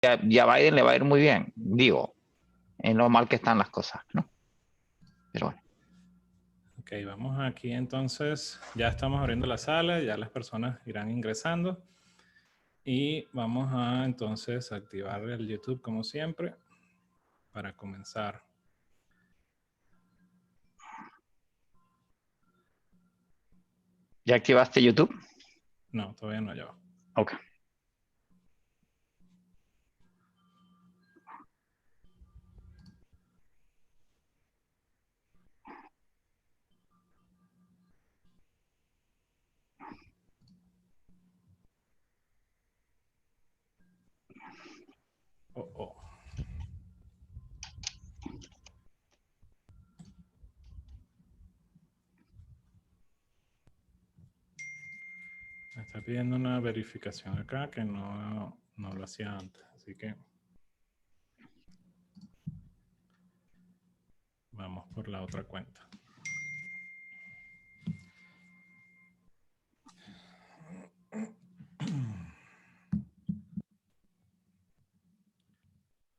y a Biden le va a ir muy bien, digo, en lo mal que están las cosas, ¿no? Pero bueno. Ok, vamos aquí entonces. Ya estamos abriendo la sala, ya las personas irán ingresando. Y vamos a entonces activar el YouTube como siempre para comenzar. ¿Ya activaste YouTube? No, todavía no, ya va. Ok. Oh, oh. Me está pidiendo una verificación acá que no lo hacía antes. Así que vamos por la otra cuenta.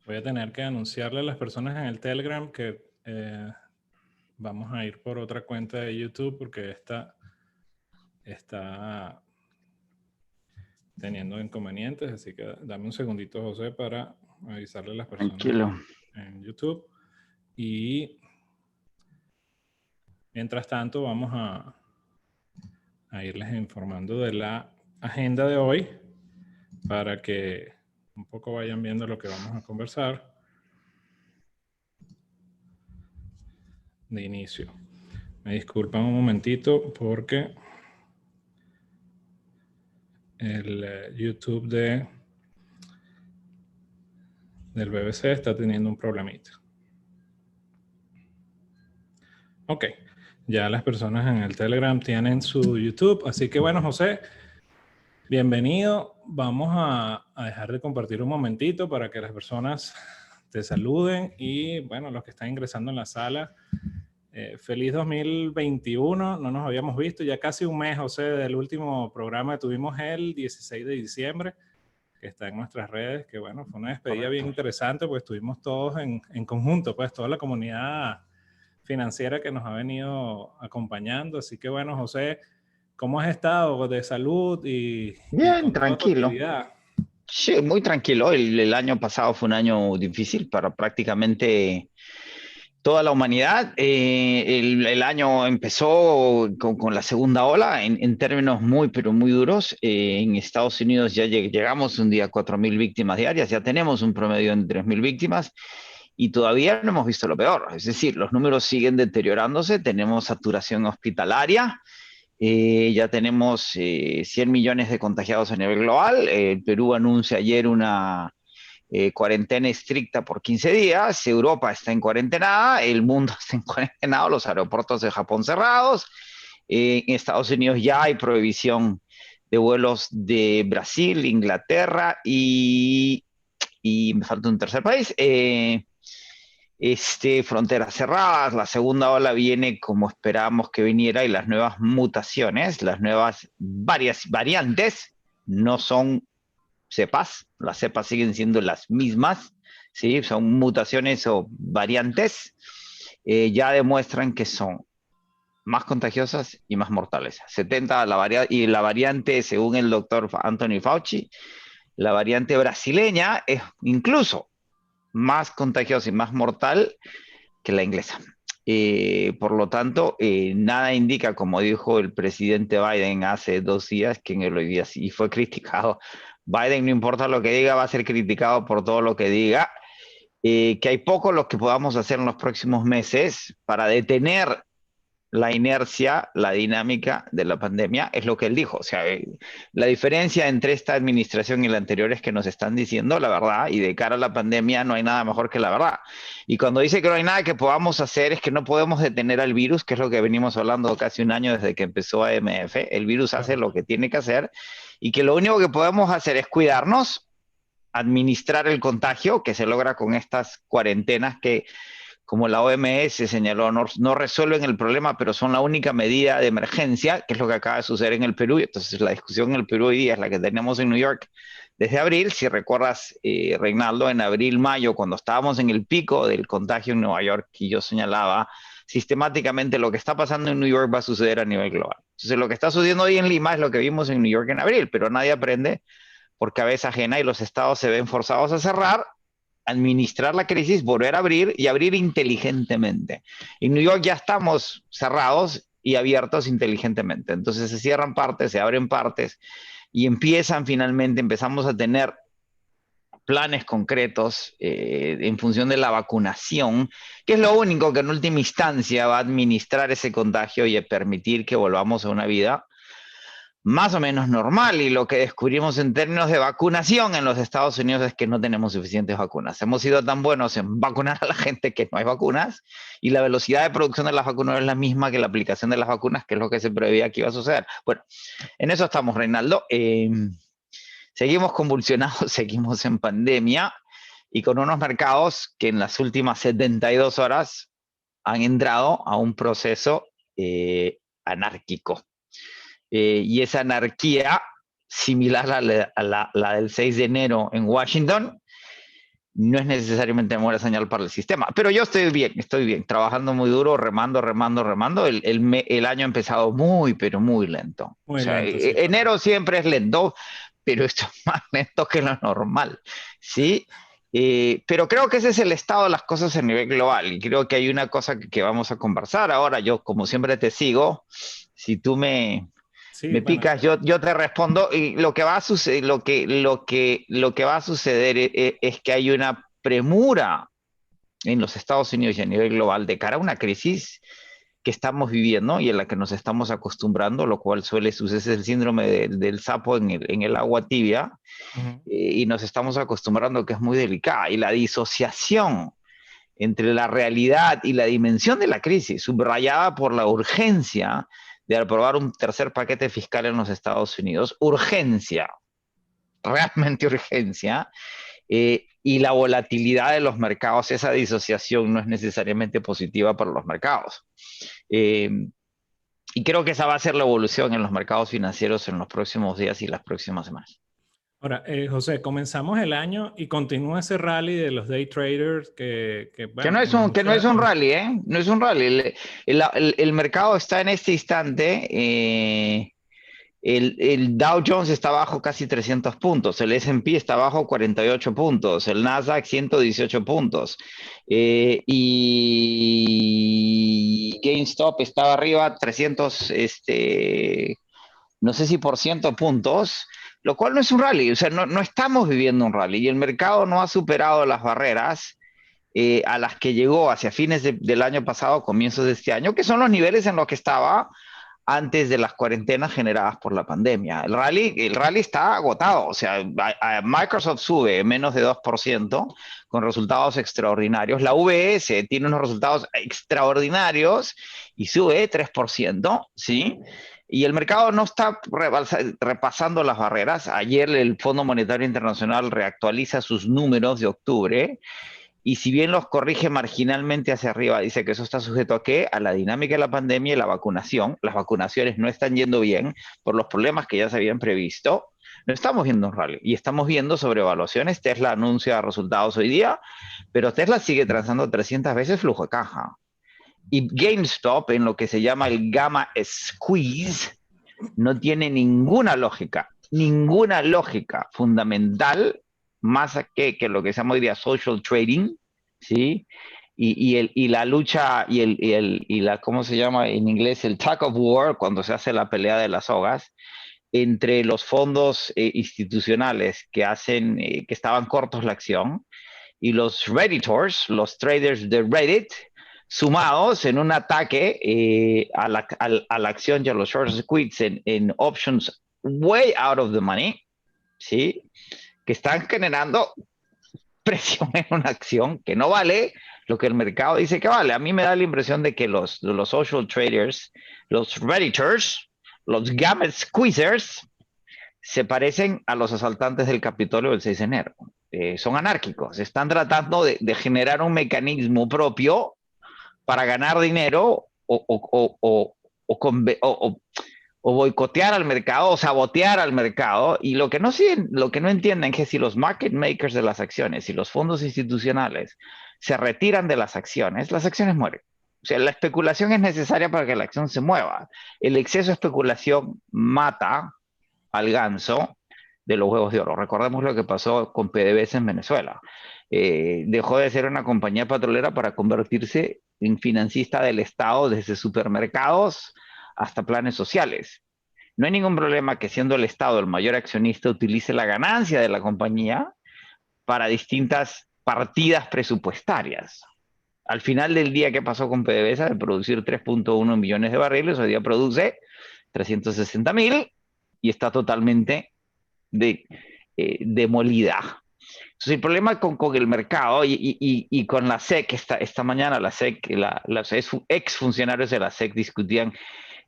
Voy a tener que anunciarle a las personas en el Telegram que vamos a ir por otra cuenta de YouTube porque esta está teniendo inconvenientes. Así que dame un segundito, José, para avisarle a las personas Tranquilo. en YouTube. Y mientras tanto vamos a irles informando de la agenda de hoy para que un poco vayan viendo lo que vamos a conversar de inicio. Me disculpan un momentito porque el YouTube del BBC está teniendo un problemita. Ok, ya las personas en el Telegram tienen su YouTube, así que bueno, José, bienvenido. Vamos a dejar de compartir un momentito para que las personas te saluden y bueno, los que están ingresando en la sala, feliz 2021, no nos habíamos visto, ya casi un mes, José, del último programa que tuvimos el 16 de diciembre, que está en nuestras redes, que bueno, fue una despedida bien interesante, pues estuvimos todos en conjunto, pues toda la comunidad financiera que nos ha venido acompañando, así que bueno, José, ¿cómo has estado de salud y Bien, con toda tu tranquilo. actividad? Sí, muy tranquilo. El año pasado fue un año difícil para prácticamente toda la humanidad. El año empezó con la segunda ola en términos muy, pero muy duros. En Estados Unidos ya llegamos un día a 4.000 víctimas diarias, ya tenemos un promedio de 3.000 víctimas y todavía no hemos visto lo peor. Es decir, los números siguen deteriorándose, tenemos saturación hospitalaria. Ya tenemos 100 millones de contagiados a nivel global. El Perú anuncia ayer una cuarentena estricta por 15 días. Europa está en cuarentena, el mundo está en cuarentena, los aeropuertos de Japón cerrados. En Estados Unidos ya hay prohibición de vuelos de Brasil, Inglaterra y me falta un tercer país. Fronteras cerradas, la segunda ola viene como esperábamos que viniera y las nuevas mutaciones, las nuevas variantes no son cepas, las cepas siguen siendo las mismas, ¿sí? Son mutaciones o variantes, ya demuestran que son más contagiosas y más mortales. 70 y la variante, según el doctor Anthony Fauci, la variante brasileña es incluso más contagiosa y más mortal que la inglesa. Por lo tanto, nada indica, como dijo el presidente Biden hace 2 días, que en el hoy día sí fue criticado. Biden, no importa lo que diga, va a ser criticado por todo lo que diga. Que hay poco lo que podamos hacer en los próximos meses para detener la inercia, la dinámica de la pandemia, es lo que él dijo. O sea, la diferencia entre esta administración y la anterior es que nos están diciendo la verdad y de cara a la pandemia no hay nada mejor que la verdad. Y cuando dice que no hay nada que podamos hacer es que no podemos detener al virus, que es lo que venimos hablando casi un año desde que empezó AMF. El virus hace lo que tiene que hacer y que lo único que podemos hacer es cuidarnos, administrar el contagio que se logra con estas cuarentenas que, como la OMS señaló, no resuelven el problema, pero son la única medida de emergencia, que es lo que acaba de suceder en el Perú. Y entonces la discusión en el Perú hoy día es la que tenemos en New York. Desde abril, si recuerdas, Reinaldo, en abril, mayo, cuando estábamos en el pico del contagio en Nueva York, y yo señalaba, sistemáticamente lo que está pasando en New York va a suceder a nivel global. Entonces, lo que está sucediendo hoy en Lima es lo que vimos en New York en abril, pero nadie aprende por cabeza ajena y los estados se ven forzados a cerrar, administrar la crisis, volver a abrir y abrir inteligentemente. En New York ya estamos cerrados y abiertos inteligentemente. Entonces se cierran partes, se abren partes y empezamos a tener planes concretos en función de la vacunación, que es lo único que en última instancia va a administrar ese contagio y a permitir que volvamos a una vida más o menos normal. Y lo que descubrimos en términos de vacunación en los Estados Unidos es que no tenemos suficientes vacunas. Hemos sido tan buenos en vacunar a la gente que no hay vacunas y la velocidad de producción de las vacunas es la misma que la aplicación de las vacunas, que es lo que se preveía que iba a suceder. Bueno, en eso estamos, Reinaldo. Seguimos convulsionados, seguimos en pandemia y con unos mercados que en las últimas 72 horas han entrado a un proceso anárquico. Y esa anarquía, similar a la del 6 de enero en Washington, no es necesariamente buena señal para el sistema. Pero yo estoy bien, trabajando muy duro, remando. El año ha empezado muy, pero muy lento. Muy lento, sí. Enero siempre es lento, pero esto es más lento que lo normal, ¿sí? Pero creo que ese es el estado de las cosas a nivel global y creo que hay una cosa que vamos a conversar. Ahora yo, como siempre, te sigo. Si tú me picas, yo te respondo y lo que va a suceder, lo que va a suceder es que hay una premura en los Estados Unidos y a nivel global de cara a una crisis que estamos viviendo y en la que nos estamos acostumbrando, lo cual suele suceder, es el síndrome del sapo en el agua tibia, y nos estamos acostumbrando, que es muy delicada, y la disociación entre la realidad y la dimensión de la crisis, subrayada por la urgencia de aprobar un tercer paquete fiscal en los Estados Unidos, urgencia, realmente urgencia, y la volatilidad de los mercados, esa disociación no es necesariamente positiva para los mercados. Y creo que esa va a ser la evolución en los mercados financieros en los próximos días y las próximas semanas. Ahora, José, comenzamos el año y continúa ese rally de los day traders no es un rally, ¿eh? No es un rally. El mercado está en este instante, el Dow Jones está bajo casi 300 puntos, el S&P está bajo 48 puntos, el Nasdaq 118 puntos, y GameStop estaba arriba 300, no sé si por ciento puntos, lo cual no es un rally, o sea, no estamos viviendo un rally y el mercado no ha superado las barreras a las que llegó hacia fines del año pasado, comienzos de este año, que son los niveles en los que estaba antes de las cuarentenas generadas por la pandemia. El rally está agotado, o sea, Microsoft sube menos de 2% con resultados extraordinarios. La VS tiene unos resultados extraordinarios y sube 3%, ¿sí? Y el mercado no está repasando las barreras. Ayer el Fondo Monetario Internacional reactualiza sus números de octubre y si bien los corrige marginalmente hacia arriba, dice que eso está sujeto a ¿qué? A la dinámica de la pandemia y la vacunación. Las vacunaciones no están yendo bien por los problemas que ya se habían previsto. No estamos viendo un rally y estamos viendo sobrevaluaciones. Tesla anuncia resultados hoy día, pero Tesla sigue transando 300 veces flujo de caja. Y GameStop, en lo que se llama el gamma squeeze, no tiene ninguna lógica fundamental, más que lo que se llama hoy día social trading, ¿sí? Y la lucha, ¿cómo se llama en inglés? El tug of war, cuando se hace la pelea de las sogas, entre los fondos institucionales que estaban cortos la acción, y los Redditors, los traders de Reddit, sumados en un ataque a la acción y a los short squeeze en options way out of the money, ¿sí? Que están generando presión en una acción que no vale lo que el mercado dice que vale. A mí me da la impresión de que los social traders, los redditors, los gamma squeezers, se parecen a los asaltantes del Capitolio del 6 de enero. Son anárquicos, están tratando de generar un mecanismo propio para ganar dinero o o boicotear al mercado o sabotear al mercado. Y lo que no entienden es que si los market makers de las acciones y los fondos institucionales se retiran de las acciones mueren. O sea, la especulación es necesaria para que la acción se mueva. El exceso de especulación mata al ganso de los huevos de oro. Recordemos lo que pasó con PDVSA en Venezuela. Dejó de ser una compañía petrolera para convertirse en financista del Estado desde supermercados hasta planes sociales. No hay ningún problema que siendo el Estado el mayor accionista utilice la ganancia de la compañía para distintas partidas presupuestarias. Al final del día, ¿qué pasó con PDVSA? De producir 3.1 millones de barriles, hoy día produce 360.000 y está totalmente demolida. Entonces, el problema con el mercado y con la SEC, esta mañana la SEC, los ex funcionarios de la SEC discutían,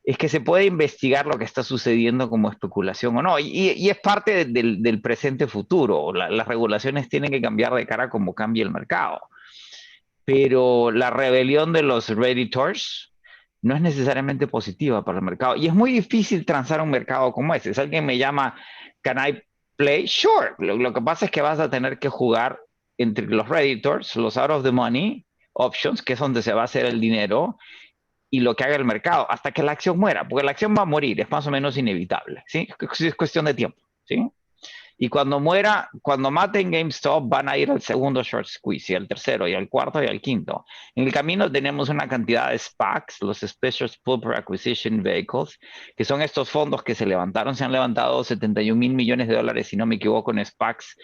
es que se puede investigar lo que está sucediendo como especulación o no, y es parte del presente futuro. Las regulaciones tienen que cambiar de cara a cómo cambie el mercado. Pero la rebelión de los Redditors no es necesariamente positiva para el mercado. Y es muy difícil transar un mercado como ese. Si alguien me llama, ¿can I play? Sure. Lo que pasa es que vas a tener que jugar entre los Redditors, los out of the money options, que es donde se va a hacer el dinero, y lo que haga el mercado, hasta que la acción muera, porque la acción va a morir, es más o menos inevitable, ¿sí? Es cuestión de tiempo, ¿sí? Y cuando muera, cuando maten GameStop, van a ir al segundo short squeeze, y al tercero, y al cuarto, y al quinto. En el camino tenemos una cantidad de SPACs, los Special Purpose Acquisition Vehicles, que son estos fondos que se levantaron. Se han levantado 71 mil millones de dólares, si no me equivoco, en SPACs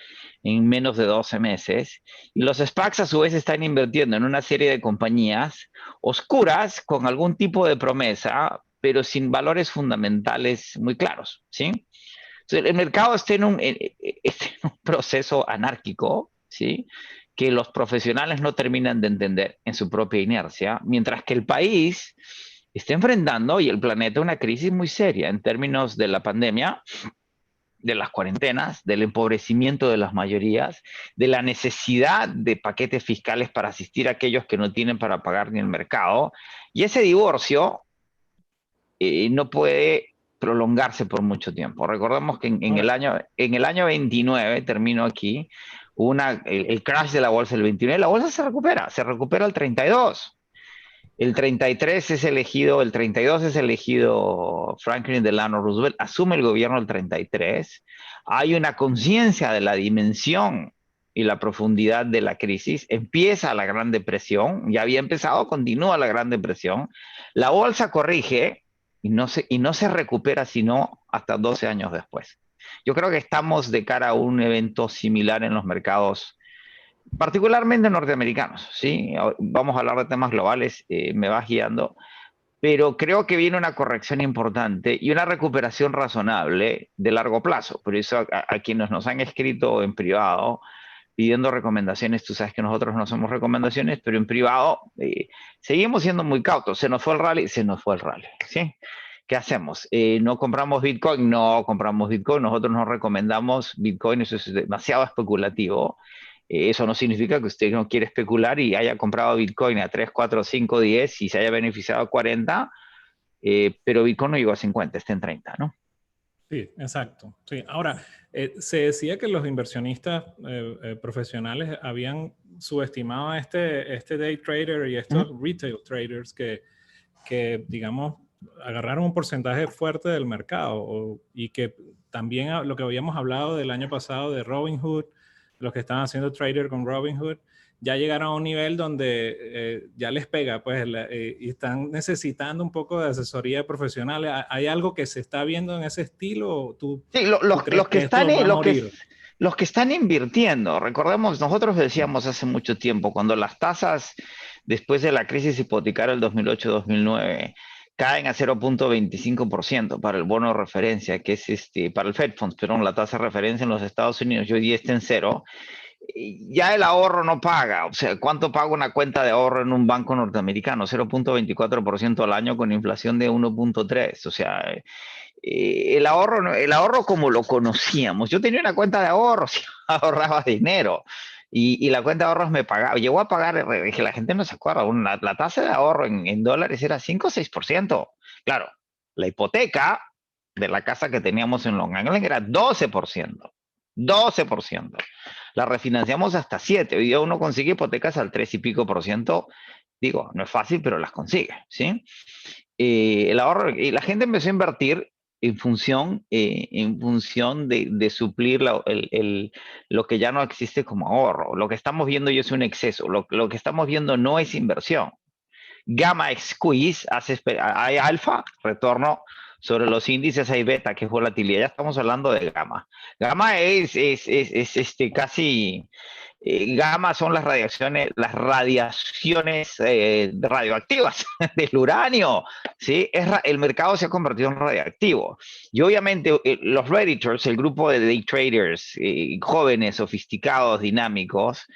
en menos de 12 meses. Y los SPACs, a su vez, están invirtiendo en una serie de compañías oscuras con algún tipo de promesa, pero sin valores fundamentales muy claros, ¿sí? El mercado está está en un proceso anárquico, ¿sí? Que los profesionales no terminan de entender en su propia inercia, mientras que el país está enfrentando y el planeta una crisis muy seria en términos de la pandemia, de las cuarentenas, del empobrecimiento de las mayorías, de la necesidad de paquetes fiscales para asistir a aquellos que no tienen para pagar ni el mercado. Y ese divorcio no puede prolongarse por mucho tiempo. Recordemos que en Ahora, el año 29, termino aquí, el crash de la bolsa del 29, la bolsa se recupera el 32. El 33 es elegido, el 32 es elegido Franklin Delano Roosevelt, asume el gobierno el 33. Hay una conciencia de la dimensión y la profundidad de la crisis. Empieza la Gran Depresión, ya había empezado, continúa la Gran Depresión. La bolsa corrige y no se recupera sino hasta 12 años después. Yo creo que estamos de cara a un evento similar en los mercados particularmente norteamericanos, ¿sí? Vamos a hablar de temas globales, me vas guiando, pero creo que viene una corrección importante y una recuperación razonable de largo plazo. Por eso a quienes nos han escrito en privado pidiendo recomendaciones, tú sabes que nosotros no hacemos recomendaciones, pero en privado seguimos siendo muy cautos. Se nos fue el rally, ¿sí? ¿Qué hacemos? ¿No compramos Bitcoin? No compramos Bitcoin. Nosotros no recomendamos Bitcoin, eso es demasiado especulativo. Eso no significa que usted no quiere especular y haya comprado Bitcoin a 3, 4, 5, 10 y se haya beneficiado a 40, pero Bitcoin no llegó a 50, está en 30, ¿no? sí, exacto. Sí. Ahora, se decía que los inversionistas profesionales habían subestimado a este day trader y estos retail traders que, digamos, agarraron un porcentaje fuerte del mercado y que también lo que habíamos hablado del año pasado de Robinhood, los que estaban haciendo trader con Robinhood, ya llegaron a un nivel donde ya les pega, pues, y están necesitando un poco de asesoría profesional. ¿Hay algo que se está viendo en ese estilo? ¿Tú, Sí, tú crees que esto va a morir? los que están invirtiendo, recordemos, nosotros decíamos hace mucho tiempo, cuando las tasas después de la crisis hipotecaria del 2008-2009 caen a 0.25% para el bono de referencia, que es para el Fed Funds, pero la tasa de referencia en los Estados Unidos y hoy día está en cero, ya el ahorro no paga. O sea, ¿cuánto paga una cuenta de ahorro en un banco norteamericano? 0.24% al año con inflación de 1.3%. O sea, el ahorro como lo conocíamos. Yo tenía una cuenta de ahorros, ahorraba dinero. Y la cuenta de ahorros me pagaba, llegó a pagar, que la gente no se acuerda, la tasa de ahorro en dólares era 5 o 6%. Claro, la hipoteca de la casa que teníamos en Long Island era 12%. 12%. La refinanciamos hasta 7%. Hoy día uno consigue hipotecas al 3 y pico por ciento. Digo, no es fácil, pero las consigue, ¿sí? El ahorro, y la gente empezó a invertir en función de suplir lo que ya no existe como ahorro. Lo que estamos viendo ya es un exceso. Lo que estamos viendo no es inversión. Gamma squeeze hay alfa, retorno sobre los índices, hay beta, que es volatilidad. Ya estamos hablando de gamma. Gamma es casi gamma son las radiaciones radioactivas del uranio, ¿sí? El mercado se ha convertido en radioactivo. Y obviamente los Redditors, el grupo de day traders jóvenes, sofisticados, dinámicos,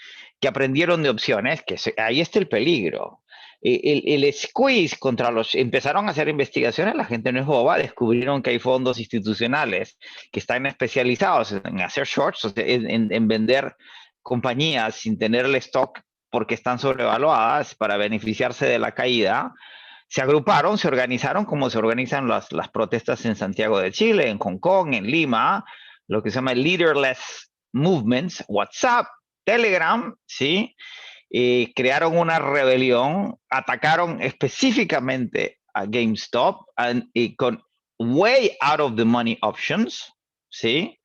que aprendieron de opciones, ahí está el peligro. El squeeze contra empezaron a hacer investigaciones, la gente no es boba, descubrieron que hay fondos institucionales que están especializados en hacer shorts, en vender compañías sin tener el stock porque están sobrevaluadas para beneficiarse de la caída. Se agruparon, se organizaron como se organizan las protestas en Santiago de Chile, en Hong Kong, en Lima, lo que se llama leaderless movements, WhatsApp, Telegram, ¿sí? Crearon una rebelión, atacaron específicamente a GameStop con way out of the money options, ¿sí?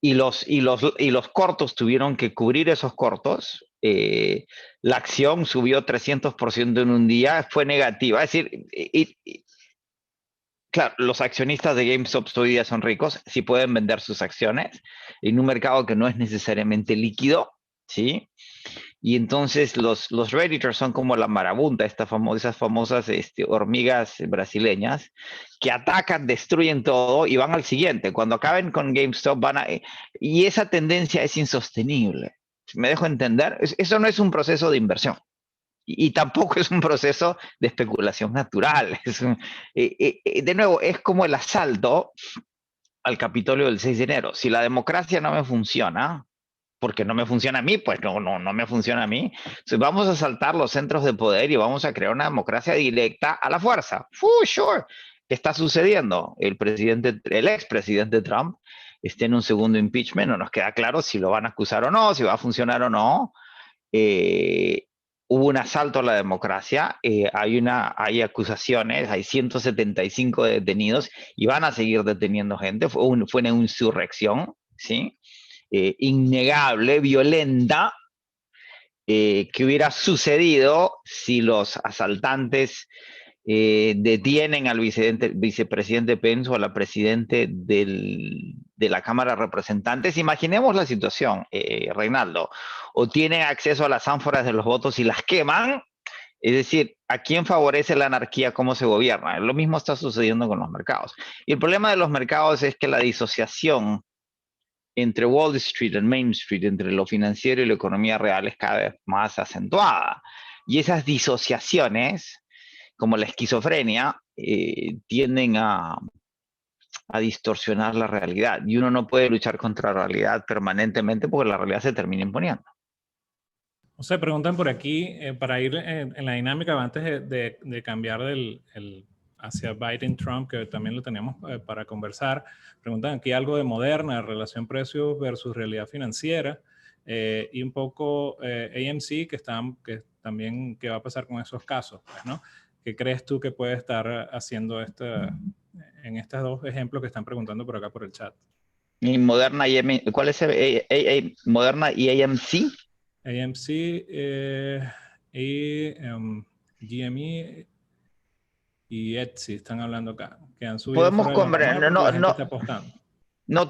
Y los cortos tuvieron que cubrir esos cortos. La acción subió 300% en un día, fue negativa. Es decir, claro, los accionistas de GameStop hoy día son ricos, si pueden vender sus acciones en un mercado que no es necesariamente líquido, ¿sí? Y entonces los Redditors son como la marabunta, esas famosas hormigas brasileñas, que atacan, destruyen todo y van al siguiente. Cuando acaben con GameStop y esa tendencia es insostenible. ¿Me dejo entender? Eso no es un proceso de inversión. Y tampoco es un proceso de especulación natural. De nuevo, es como el asalto al Capitolio del 6 de enero. Si la democracia no me funciona, porque no me funciona a mí, pues no me funciona a mí. Entonces vamos a saltar los centros de poder y vamos a crear una democracia directa a la fuerza. Sure. ¿Qué está sucediendo? El expresidente Trump está en un segundo impeachment, no nos queda claro si lo van a acusar o no, si va a funcionar o no. Hubo un asalto a la democracia, hay acusaciones, hay 175 detenidos y van a seguir deteniendo gente. Fue una insurrección, ¿sí? Innegable, violenta, que hubiera sucedido si los asaltantes detienen al vicepresidente Pence o a la presidente de la Cámara de Representantes. Imaginemos la situación, Reinaldo, o tienen acceso a las ánforas de los votos y las queman. Es decir, ¿a quién favorece la anarquía? ¿Cómo se gobierna? Lo mismo está sucediendo con los mercados. Y el problema de los mercados es que la disociación entre Wall Street y Main Street, entre lo financiero y la economía real, es cada vez más acentuada. Y esas disociaciones, como la esquizofrenia, tienden a distorsionar la realidad. Y uno no puede luchar contra la realidad permanentemente porque la realidad se termina imponiendo. O sea, preguntan por aquí, para ir en la dinámica, antes de cambiar hacia Biden-Trump, que también lo teníamos para conversar, preguntan aquí algo de Moderna, relación precios versus realidad financiera, y un poco AMC, que también, ¿qué va a pasar con esos casos? Pues, ¿no? ¿Qué crees tú que puede estar haciendo en estos dos ejemplos que están preguntando por acá por el chat? Y Moderna y ¿cuál es Moderna y AMC? AMC y GME y Etsy están hablando acá, que han subido Podemos fuera de lo comprar, normal porque la gente está apostando. no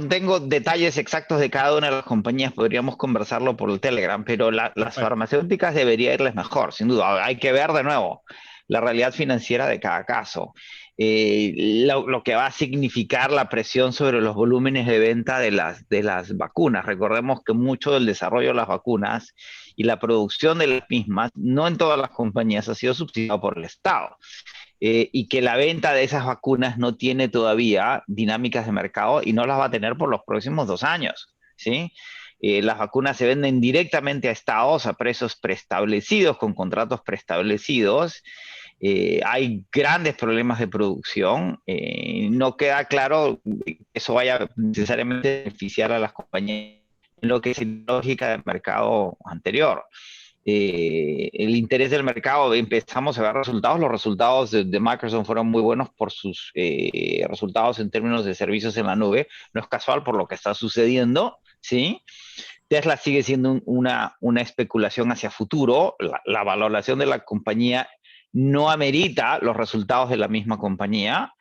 tengo detalles exactos de cada una de las compañías, podríamos conversarlo por el Telegram, pero las farmacéuticas debería irles mejor, sin duda. Hay que ver de nuevo la realidad financiera de cada caso. Lo que va a significar la presión sobre los volúmenes de venta de las vacunas. Recordemos que mucho del desarrollo de las vacunas y la producción de las mismas, no en todas las compañías, ha sido subsidiado por el Estado. Y que la venta de esas vacunas no tiene todavía dinámicas de mercado y no las va a tener por los próximos 2 años, ¿sí? Las vacunas se venden directamente a estados a precios preestablecidos, con contratos preestablecidos, Hay grandes problemas de producción. No queda claro que eso vaya necesariamente a beneficiar a las compañías en lo que es la lógica del mercado anterior. El interés del mercado, empezamos a ver resultados. Los resultados de Microsoft fueron muy buenos por sus resultados en términos de servicios en la nube. No es casual por lo que está sucediendo, ¿sí? Tesla sigue siendo una especulación hacia futuro. La valoración de la compañía no amerita los resultados de la misma compañía.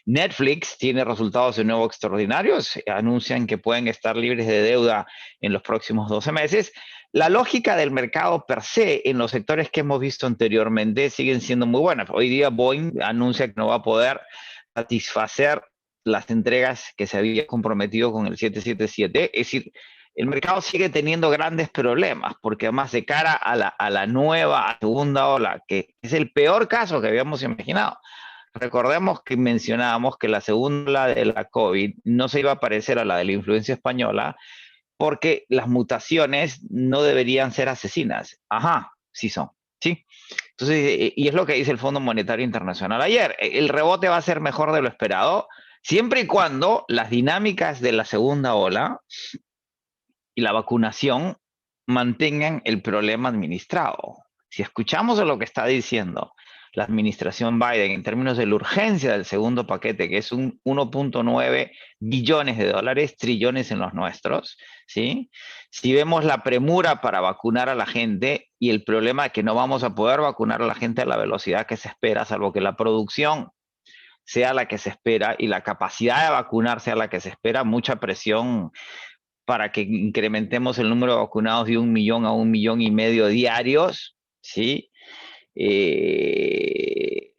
Netflix tiene resultados de nuevo extraordinarios. Anuncian que pueden estar libres de deuda en los próximos 12 meses. La lógica del mercado per se en los sectores que hemos visto anteriormente siguen siendo muy buenas. Hoy día Boeing anuncia que no va a poder satisfacer las entregas que se había comprometido con el 777. Es decir, el mercado sigue teniendo grandes problemas, porque además de cara a la nueva segunda ola, que es el peor caso que habíamos imaginado. Recordemos que mencionábamos que la segunda ola de la COVID no se iba a parecer a la de la influencia española, porque las mutaciones no deberían ser asesinas. Ajá, sí son, ¿sí? Entonces, y es lo que dice el Fondo Monetario Internacional ayer, el rebote va a ser mejor de lo esperado, siempre y cuando las dinámicas de la segunda ola y la vacunación mantengan el problema administrado. Si escuchamos de lo que está diciendo la administración Biden en términos de la urgencia del segundo paquete, que es un 1.9 billones de dólares, trillones en los nuestros, ¿sí? Si vemos la premura para vacunar a la gente y el problema de que no vamos a poder vacunar a la gente a la velocidad que se espera, salvo que la producción sea la que se espera y la capacidad de vacunar sea la que se espera, mucha presión para que incrementemos el número de vacunados de 1 millón a 1,5 millones diarios, ¿sí?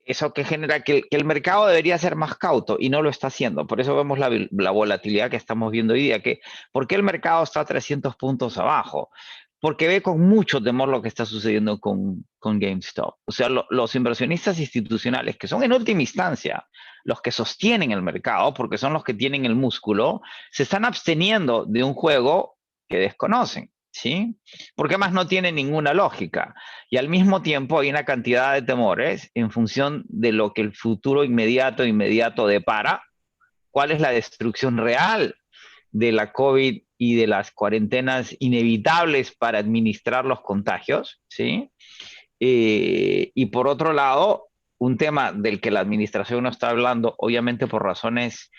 Eso que genera que el mercado debería ser más cauto y no lo está haciendo. Por eso vemos la volatilidad que estamos viendo hoy día. ¿Por qué el mercado está a 300 puntos abajo? Porque ve con mucho temor lo que está sucediendo con GameStop. O sea, los inversionistas institucionales, que son en última instancia los que sostienen el mercado, porque son los que tienen el músculo, se están absteniendo de un juego que desconocen, ¿sí? Porque más no tiene ninguna lógica. Y al mismo tiempo hay una cantidad de temores en función de lo que el futuro inmediato depara, cuál es la destrucción real de la COVID y de las cuarentenas inevitables para administrar los contagios, ¿sí? Y por otro lado, un tema del que la administración no está hablando, obviamente por razones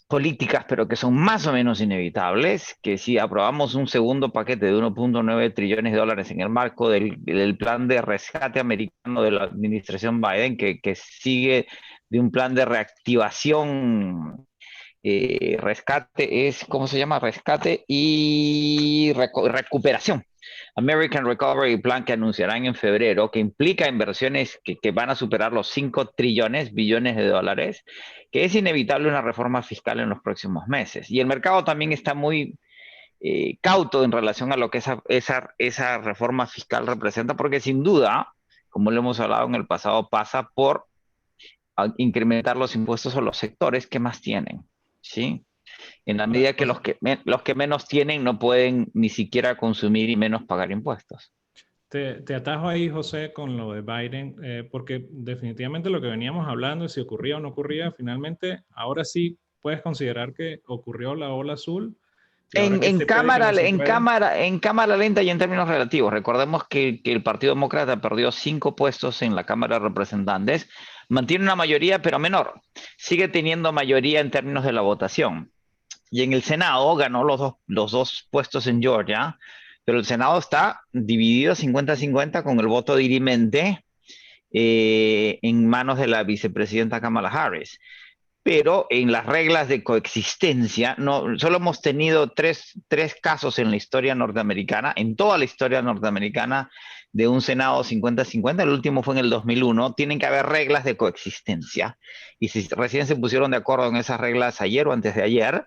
políticas, pero que son más o menos inevitables, que si aprobamos un segundo paquete de 1.9 trillones de dólares en el marco del plan de rescate americano de la administración Biden, que sigue de un plan de reactivación, rescate es, ¿cómo se llama? Rescate y recuperación. American Recovery Plan que anunciarán en febrero, que implica inversiones que van a superar los 5 trillones, billones de dólares, que es inevitable una reforma fiscal en los próximos meses. Y el mercado también está muy cauto en relación a lo que esa reforma fiscal representa, porque sin duda, como lo hemos hablado en el pasado, pasa por incrementar los impuestos a los sectores que más tienen, ¿sí? En la medida que los que menos tienen no pueden ni siquiera consumir y menos pagar impuestos. Te atajo ahí, José, con lo de Biden, porque definitivamente lo que veníamos hablando, si ocurría o no ocurría, finalmente, ahora sí puedes considerar que ocurrió la ola azul. Y ahora que se puede, que no se puede. En cámara lenta y en términos relativos. Recordemos que el Partido Demócrata perdió 5 puestos en la Cámara de Representantes, mantiene una mayoría, pero menor. Sigue teniendo mayoría en términos de la votación. Y en el Senado ganó los dos puestos en Georgia, pero el Senado está dividido 50-50 con el voto dirimente en manos de la vicepresidenta Kamala Harris. Pero en las reglas de coexistencia, no, solo hemos tenido tres casos en la historia norteamericana, en toda la historia norteamericana, de un Senado 50-50, el último fue en el 2001, tienen que haber reglas de coexistencia. Y si recién se pusieron de acuerdo en esas reglas ayer o antes de ayer,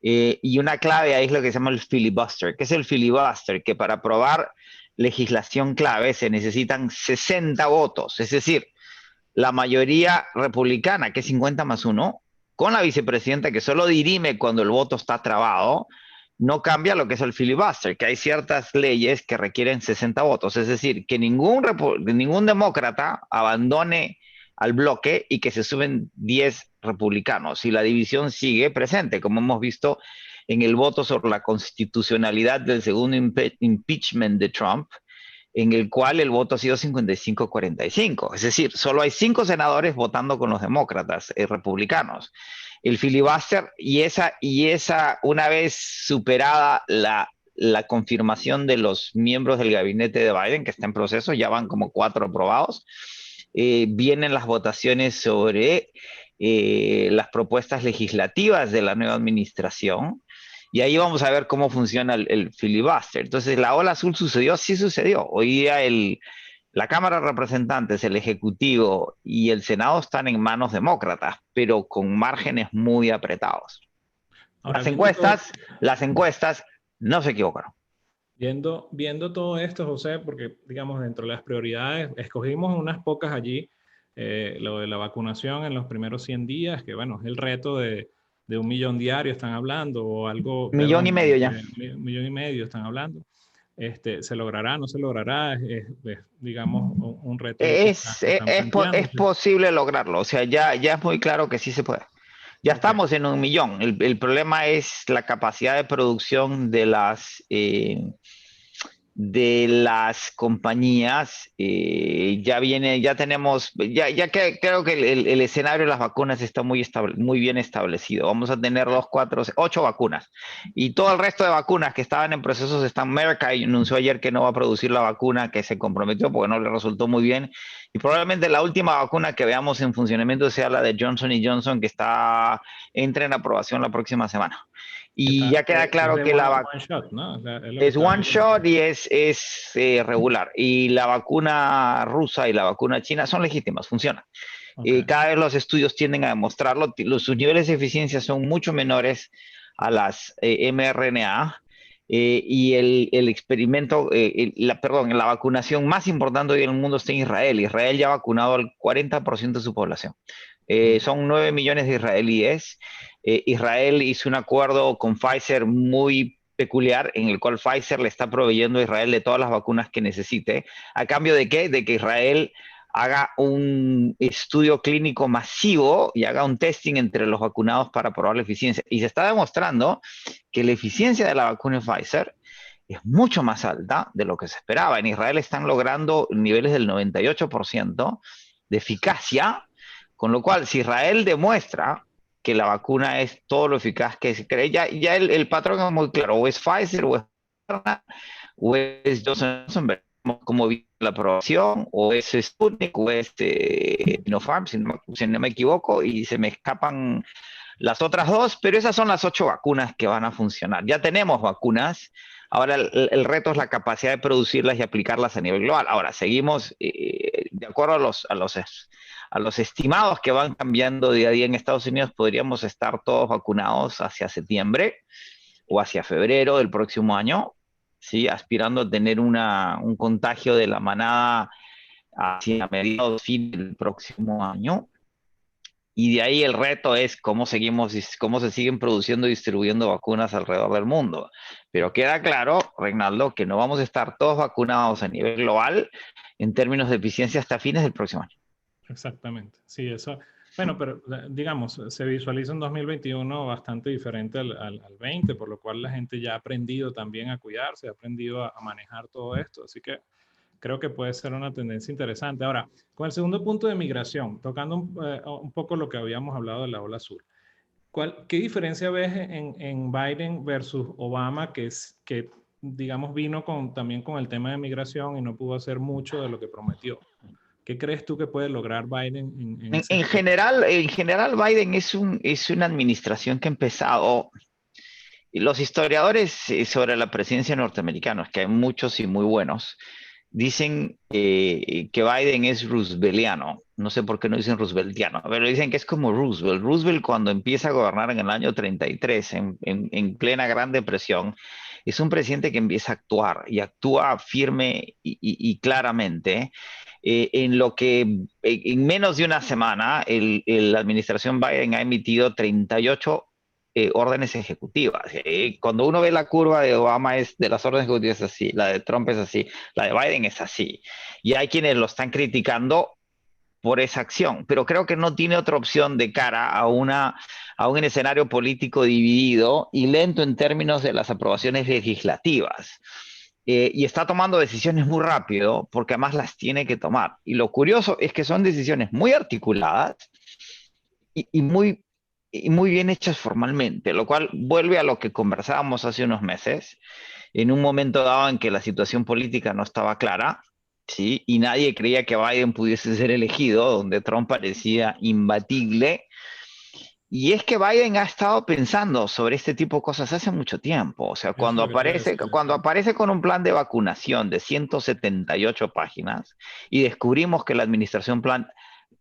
y una clave ahí es lo que se llama el filibuster. ¿Qué es el filibuster? Que para aprobar legislación clave se necesitan 60 votos, es decir, la mayoría republicana, que es 50 más 1, con la vicepresidenta que solo dirime cuando el voto está trabado, no cambia lo que es el filibuster, que hay ciertas leyes que requieren 60 votos, es decir, que ningún demócrata abandone al bloque y que se suben 10 republicanos. Y la división sigue presente, como hemos visto en el voto sobre la constitucionalidad del segundo impeachment de Trump, en el cual el voto ha sido 55-45. Es decir, solo hay 5 senadores votando con los demócratas, republicanos. El filibuster una vez superada la confirmación de los miembros del gabinete de Biden, que está en proceso, ya van como 4 aprobados, vienen las votaciones sobre las propuestas legislativas de la nueva administración, y ahí vamos a ver cómo funciona el filibuster. Entonces, la ola azul sucedió, sí sucedió. Hoy día la Cámara de Representantes, el Ejecutivo y el Senado están en manos demócratas, pero con márgenes muy apretados. Ahora, Las encuestas no se equivocaron. Viendo todo esto, José, porque digamos dentro de las prioridades, escogimos unas pocas allí, lo de la vacunación en los primeros 100 días, que bueno, es el reto de 1 millón diario están hablando, o algo, Millón y medio ya. 1,5 millones están hablando. ¿Se logrará, no se logrará? Digamos, un reto ahí que están Es posible lograrlo, o sea, ya es muy claro que sí se puede. Ya estamos en 1 millón. El problema es la capacidad de producción de las compañías. Ya tenemos, ya que creo que el escenario de las vacunas está muy bien establecido. Vamos a tener 2, 4, 8 vacunas. Y todo el resto de vacunas que estaban en procesos están. Merck anunció ayer que no va a producir la vacuna que se comprometió porque no le resultó muy bien. Y probablemente la última vacuna que veamos en funcionamiento sea la de Johnson Johnson, que entra en aprobación la próxima semana. Y ya queda claro que la vacuna one shot, ¿no? es one shot y es regular. Y la vacuna rusa y la vacuna china son legítimas, funcionan. Cada vez los estudios tienden a demostrarlo. Sus niveles de eficiencia son mucho menores a las mRNA. Y el experimento, la vacunación más importante hoy en el mundo está en Israel. Israel ya ha vacunado al 40% de su población. Son 9 millones de israelíes. Israel hizo un acuerdo con Pfizer muy peculiar en el cual Pfizer le está proveyendo a Israel de todas las vacunas que necesite. ¿A cambio de qué? De que Israel haga un estudio clínico masivo y haga un testing entre los vacunados para probar la eficiencia. Y se está demostrando que la eficiencia de la vacuna Pfizer es mucho más alta de lo que se esperaba. En Israel están logrando niveles del 98% de eficacia, con lo cual, si Israel demuestra que la vacuna es todo lo eficaz que se cree, ya el patrón es muy claro, o es Pfizer, o es Moderna, o es Johnson Johnson, veremos cómo viene la aprobación, o es Sputnik, o es Sinopharm, si no me equivoco, y se me escapan las otras 2, pero esas son las 8 vacunas que van a funcionar. Ya tenemos vacunas, ahora el reto es la capacidad de producirlas y aplicarlas a nivel global. Ahora, seguimos de acuerdo a los estimados que van cambiando día a día en Estados Unidos, podríamos estar todos vacunados hacia septiembre o hacia febrero del próximo año, ¿sí? Aspirando a tener un contagio de la manada hacia mediados, fin del próximo año. Y de ahí el reto es cómo se siguen produciendo y distribuyendo vacunas alrededor del mundo. Pero queda claro, Reinaldo, que no vamos a estar todos vacunados a nivel global en términos de eficiencia hasta fines del próximo año. Exactamente, sí, eso. Bueno, pero digamos, se visualiza un 2021 bastante diferente al 20, por lo cual la gente ya ha aprendido también a cuidarse, ha aprendido a manejar todo esto. Así que creo que puede ser una tendencia interesante. Ahora, con el segundo punto de migración, tocando un poco lo que habíamos hablado de la ola azul. ¿Qué diferencia ves en Biden versus Obama, que digamos, vino también con el tema de migración y no pudo hacer mucho de lo que prometió? ¿Qué crees tú que puede lograr Biden en general, Biden es una administración que ha empezado. Y los historiadores sobre la presidencia norteamericana, que hay muchos y muy buenos, dicen que Biden es rooseveltiano. No sé por qué no dicen rooseveltiano, pero dicen que es como Roosevelt. Roosevelt, cuando empieza a gobernar en el año 33, en plena Gran Depresión, es un presidente que empieza a actuar y actúa firme y claramente. En lo que en menos de una semana la administración Biden ha emitido 38 órdenes ejecutivas. Cuando uno ve la curva de Obama es de las órdenes ejecutivas es así, la de Trump es así, la de Biden es así. Y hay quienes lo están criticando por esa acción, pero creo que no tiene otra opción de cara a un escenario político dividido y lento en términos de las aprobaciones legislativas. Y está tomando decisiones muy rápido porque además las tiene que tomar. Y lo curioso es que son decisiones muy articuladas y muy bien hechas formalmente, lo cual vuelve a lo que conversábamos hace unos meses, en un momento dado en que la situación política no estaba clara, ¿sí? Y nadie creía que Biden pudiese ser elegido, donde Trump parecía imbatible. Y es que Biden ha estado pensando sobre este tipo de cosas hace mucho tiempo. O sea, Eso es lo que te iba a decir. cuando aparece con un plan de vacunación de 178 páginas y descubrimos que la administración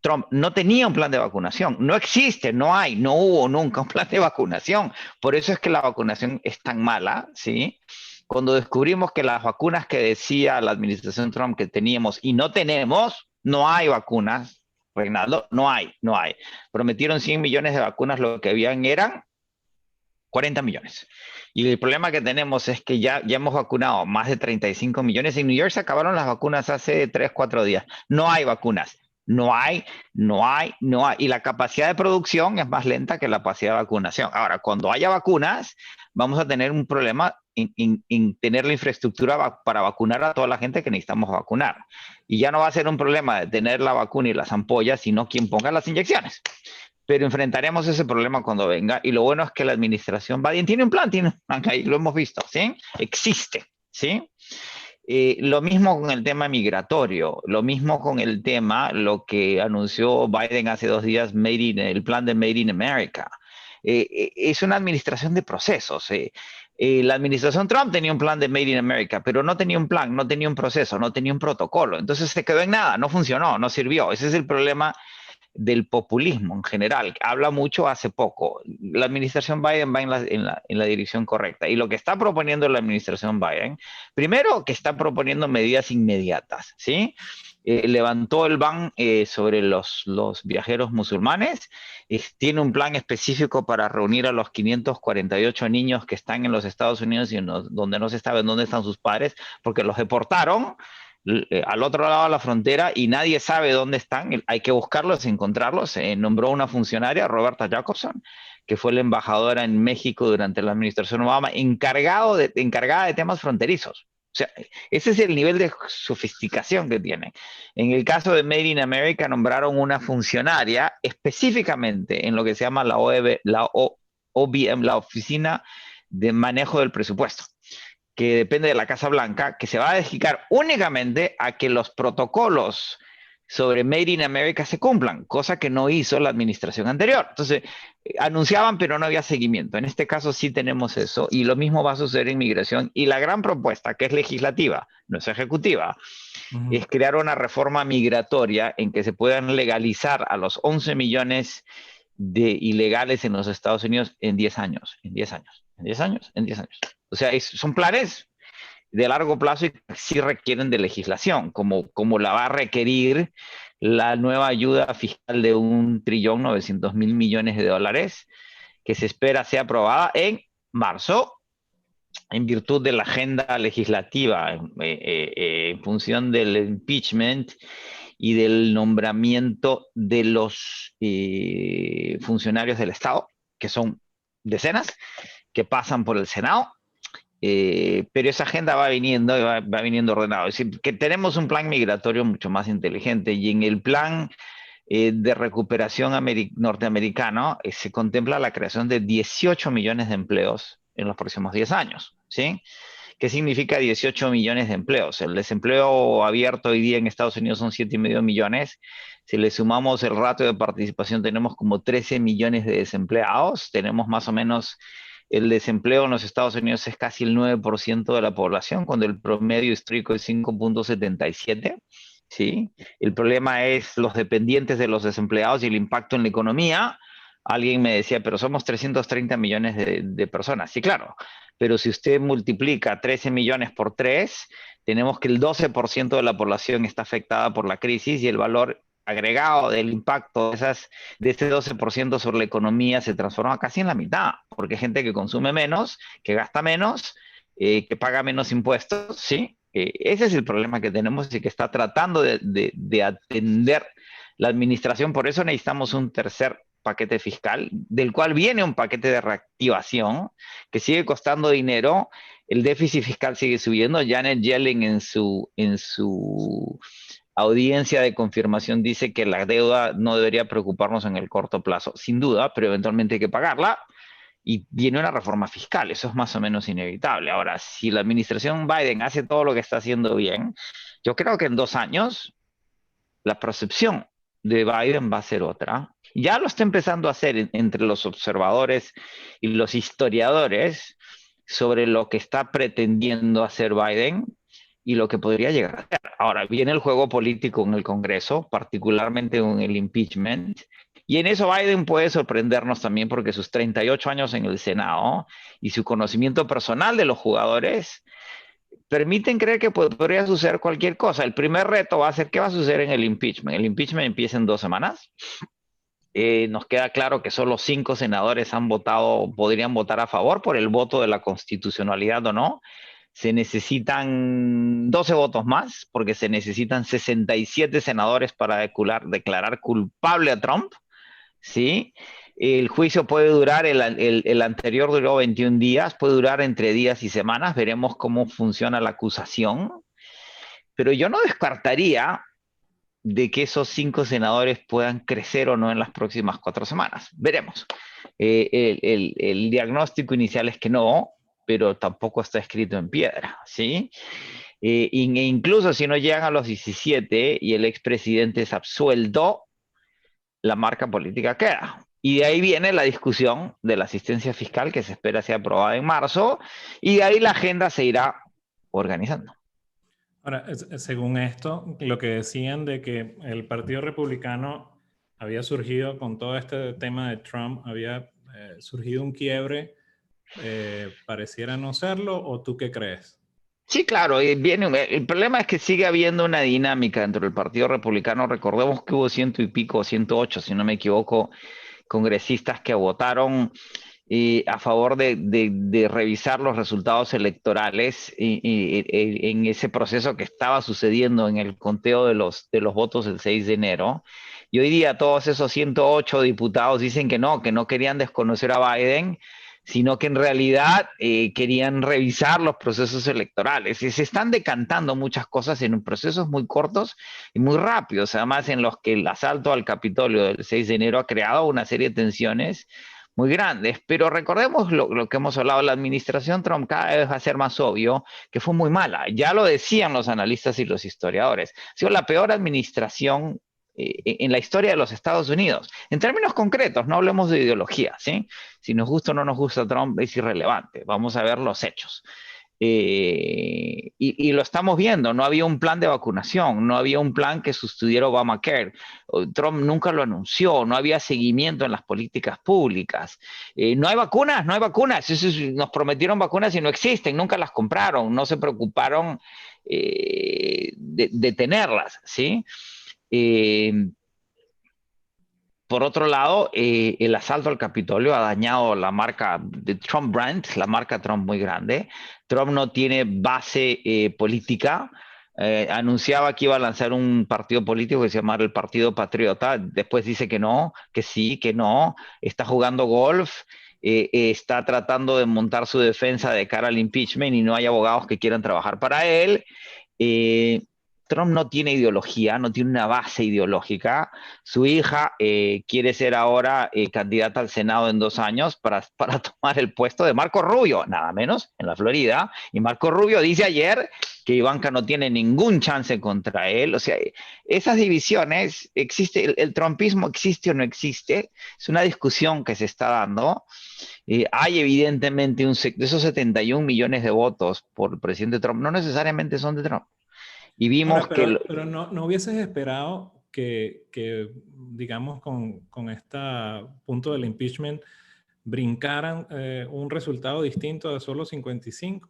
Trump no tenía un plan de vacunación, no existe, no hay, no hubo nunca un plan de vacunación. Por eso es que la vacunación es tan mala, ¿sí? Cuando descubrimos que las vacunas que decía la administración Trump que teníamos y no tenemos, no hay vacunas, Reinaldo, no hay. Prometieron 100 millones de vacunas, lo que habían eran 40 millones. Y el problema que tenemos es que ya hemos vacunado más de 35 millones. En New York se acabaron las vacunas hace 3, 4 días. No hay vacunas. No hay. Y la capacidad de producción es más lenta que la capacidad de vacunación. Ahora, cuando haya vacunas, vamos a tener un problema en tener la infraestructura para vacunar a toda la gente que necesitamos vacunar. Y ya no va a ser un problema de tener la vacuna y las ampollas, sino quien ponga las inyecciones. Pero enfrentaremos ese problema cuando venga. Y lo bueno es que la administración Biden tiene un plan, ahí lo hemos visto, ¿sí? Existe, ¿sí? Lo mismo con el tema migratorio, lo mismo con el tema, lo que anunció Biden hace 2 días, el plan de Made in America. Es una administración de procesos. La administración Trump tenía un plan de Made in America, pero no tenía un plan, no tenía un proceso, no tenía un protocolo. Entonces se quedó en nada, no funcionó, no sirvió. Ese es el problema del populismo en general. Habla mucho hace poco. La administración Biden va en la dirección correcta. Y lo que está proponiendo la administración Biden, primero que está proponiendo medidas inmediatas, ¿sí? Levantó el ban sobre los viajeros musulmanes, tiene un plan específico para reunir a los 548 niños que están en los Estados Unidos y donde no se sabe dónde están sus padres, porque los deportaron al otro lado de la frontera y nadie sabe dónde están. Hay que buscarlos, encontrarlos. Nombró una funcionaria, Roberta Jacobson, que fue la embajadora en México durante la administración Obama, encargada de temas fronterizos. O sea, ese es el nivel de sofisticación que tienen. En el caso de Made in America, nombraron una funcionaria específicamente en lo que se llama la OBM, la Oficina de Manejo del Presupuesto, que depende de la Casa Blanca, que se va a dedicar únicamente a que los protocolos sobre Made in America se cumplan, cosa que no hizo la administración anterior. Entonces, anunciaban, pero no había seguimiento. En este caso sí tenemos eso, y lo mismo va a suceder en migración. Y la gran propuesta, que es legislativa, no es ejecutiva, es crear una reforma migratoria en que se puedan legalizar a los 11 millones de ilegales en los Estados Unidos en 10 años, en 10 años, en 10 años, en 10 años. O sea, son planes de largo plazo y sí requieren de legislación, como la va a requerir la nueva ayuda fiscal de 1.900.000.000.000 de dólares que se espera sea aprobada en marzo en virtud de la agenda legislativa en función del impeachment y del nombramiento de los funcionarios del Estado, que son decenas, que pasan por el Senado. Pero esa agenda va viniendo y va viniendo ordenado. Es decir, que tenemos un plan migratorio mucho más inteligente y en el plan de recuperación norteamericano se contempla la creación de 18 millones de empleos en los próximos 10 años. ¿Sí? ¿Qué significa 18 millones de empleos? El desempleo abierto hoy día en Estados Unidos son 7,5 millones. Si le sumamos el ratio de participación, tenemos como 13 millones de desempleados. Tenemos más o menos el desempleo en los Estados Unidos es casi el 9% de la población, cuando el promedio histórico es 5,77. ¿Sí? El problema es los dependientes de los desempleados y el impacto en la economía. Alguien me decía, pero somos 330 millones de personas. Sí, claro, pero si usted multiplica 13 millones por 3, tenemos que el 12% de la población está afectada por la crisis y el valor agregado del impacto de ese 12% sobre la economía se transforma casi en la mitad, porque hay gente que consume menos, que gasta menos, que paga menos impuestos, ¿sí? Ese es el problema que tenemos y que está tratando de atender la administración. Por eso necesitamos un tercer paquete fiscal, del cual viene un paquete de reactivación que sigue costando dinero. El déficit fiscal sigue subiendo. Janet Yellen en su audiencia de confirmación dice que la deuda no debería preocuparnos en el corto plazo, sin duda, pero eventualmente hay que pagarla. Y viene una reforma fiscal, eso es más o menos inevitable. Ahora, si la administración Biden hace todo lo que está haciendo bien, yo creo que en 2 años la percepción de Biden va a ser otra. Ya lo está empezando a hacer entre los observadores y los historiadores sobre lo que está pretendiendo hacer Biden y lo que podría llegar a hacer. Ahora, viene el juego político en el Congreso, particularmente con el impeachment, y en eso Biden puede sorprendernos también porque sus 38 años en el Senado y su conocimiento personal de los jugadores permiten creer que podría suceder cualquier cosa. El primer reto va a ser qué va a suceder en el impeachment. El impeachment empieza en 2 semanas. Nos queda claro que solo 5 senadores han votado, podrían votar a favor por el voto de la constitucionalidad o no. Se necesitan 12 votos más, porque se necesitan 67 senadores para declarar culpable a Trump, ¿sí? El juicio puede durar, el anterior duró 21 días, puede durar entre días y semanas, veremos cómo funciona la acusación, pero yo no descartaría de que esos 5 senadores puedan crecer o no en las próximas 4 semanas. Veremos. El diagnóstico inicial es que no, pero tampoco está escrito en piedra, ¿sí? Incluso si no llegan a los 17 y el expresidente es absuelto, la marca política queda. Y de ahí viene la discusión de la asistencia fiscal que se espera sea aprobada en marzo, y de ahí la agenda se irá organizando. Ahora, según esto, lo que decían de que el Partido Republicano había surgido con todo este tema de Trump, había surgido un quiebre, pareciera no serlo, ¿o tú qué crees? Sí, claro, el problema es que sigue habiendo una dinámica dentro del Partido Republicano. Recordemos que hubo 100 y pico, 108, si no me equivoco, congresistas que votaron a favor de revisar los resultados electorales en ese proceso que estaba sucediendo en el conteo de los votos el 6 de enero. Y hoy día todos esos 108 diputados dicen que no querían desconocer a Biden, sino que en realidad querían revisar los procesos electorales. Y se están decantando muchas cosas en procesos muy cortos y muy rápidos, además en los que el asalto al Capitolio del 6 de enero ha creado una serie de tensiones muy grandes. Pero recordemos lo que hemos hablado, la administración Trump cada vez va a ser más obvio que fue muy mala. Ya lo decían los analistas y los historiadores. Ha sido la peor administración en la historia de los Estados Unidos. En términos concretos, no hablemos de ideología, ¿sí? Si nos gusta o no nos gusta Trump es irrelevante. Vamos a ver los hechos. Y lo estamos viendo, no había un plan de vacunación, no había un plan que sustituyera Obamacare. Trump nunca lo anunció, no había seguimiento en las políticas públicas. No hay vacunas, no hay vacunas. Nos prometieron vacunas y no existen, nunca las compraron, no se preocuparon de tenerlas, ¿sí? Por otro lado, el asalto al Capitolio ha dañado la marca de Trump Brand, la marca Trump muy grande. Trump no tiene base política. Anunciaba que iba a lanzar un partido político que se llamara el Partido Patriota. Después dice que no, que sí, que no. Está jugando golf. Está tratando de montar su defensa de cara al impeachment y no hay abogados que quieran trabajar para él. Eh, Trump no tiene ideología, no tiene una base ideológica. Su hija quiere ser ahora candidata al Senado en 2 años para tomar el puesto de Marco Rubio, nada menos, en la Florida. Y Marco Rubio dice ayer que Ivanka no tiene ningún chance contra él. O sea, esas divisiones, el trumpismo existe o no existe, es una discusión que se está dando. Hay evidentemente de esos 71 millones de votos por el presidente Trump, no necesariamente son de Trump. Y Ahora, vimos que pero no hubieses esperado que digamos, con este punto del impeachment, brincaran un resultado distinto de solo 55.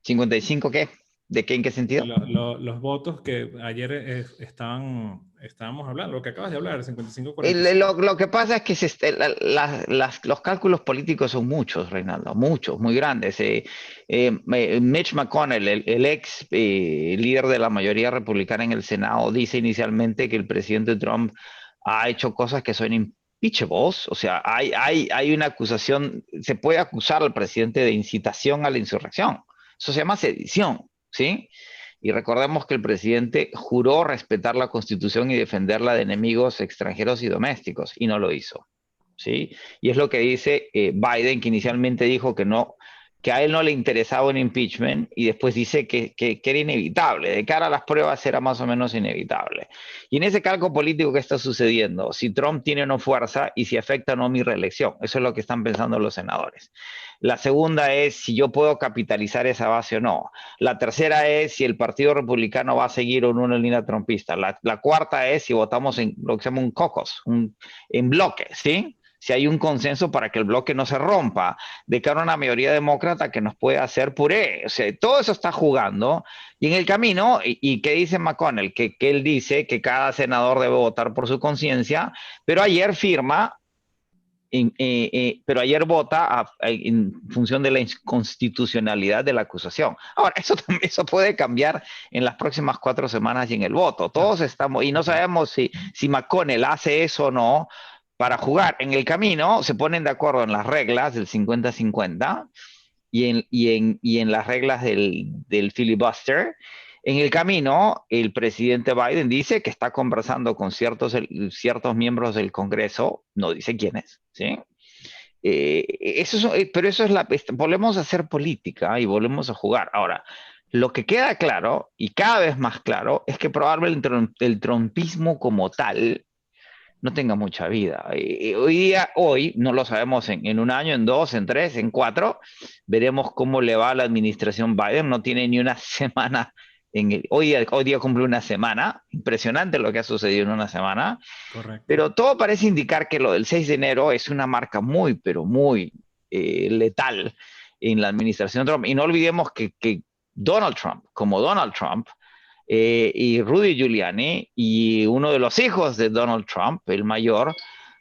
¿55 qué? ¿De qué, en qué sentido? Los votos que ayer estábamos hablando, lo que acabas de hablar, 55-45. Lo que pasa es que los cálculos políticos son muchos, Reinaldo, muchos, muy grandes. Mitch McConnell, el ex líder de la mayoría republicana en el Senado, dice inicialmente que el presidente Trump ha hecho cosas que son impeachables, o sea, hay una acusación, se puede acusar al presidente de incitación a la insurrección. Eso se llama sedición, ¿sí? Y recordemos que el presidente juró respetar la Constitución y defenderla de enemigos extranjeros y domésticos, y no lo hizo. ¿Sí? Y es lo que dice Biden, que inicialmente dijo que no, que a él no le interesaba un impeachment, y después dice que era inevitable. De cara a las pruebas era más o menos inevitable. Y en ese calco político que está sucediendo, si Trump tiene o no fuerza y si afecta o no mi reelección, eso es lo que están pensando los senadores. La segunda es si yo puedo capitalizar esa base o no. La tercera es si el Partido Republicano va a seguir o no una línea trumpista. La cuarta es si votamos en lo que se llama un caucus, en bloque, ¿sí? Si hay un consenso para que el bloque no se rompa, de cara a una mayoría demócrata que nos puede hacer puré. O sea, todo eso está jugando. Y en el camino, y ¿qué dice McConnell? Que él dice que cada senador debe votar por su conciencia, pero ayer firma pero ayer vota en función de la inconstitucionalidad de la acusación. Ahora, eso puede cambiar en las próximas 4 semanas y en el voto. Todos estamos, y no sabemos si McConnell hace eso o no para jugar. En el camino se ponen de acuerdo en las reglas del 50-50 y en las reglas del filibuster. En el camino, el presidente Biden dice que está conversando con ciertos miembros del Congreso, no dice quiénes, ¿sí? Pero eso volvemos a hacer política y volvemos a jugar. Ahora, lo que queda claro, y cada vez más claro, es que probablemente el trumpismo como tal no tenga mucha vida. Hoy, no lo sabemos en un año, en dos, en tres, en cuatro, veremos cómo le va a la administración Biden. No tiene ni una semana. Hoy día cumple una semana. Impresionante lo que ha sucedido en una semana. Correcto. Pero todo parece indicar que lo del 6 de enero es una marca muy, pero muy letal en la administración Trump. Y no olvidemos que Donald Trump, como Donald Trump, y Rudy Giuliani y uno de los hijos de Donald Trump, el mayor,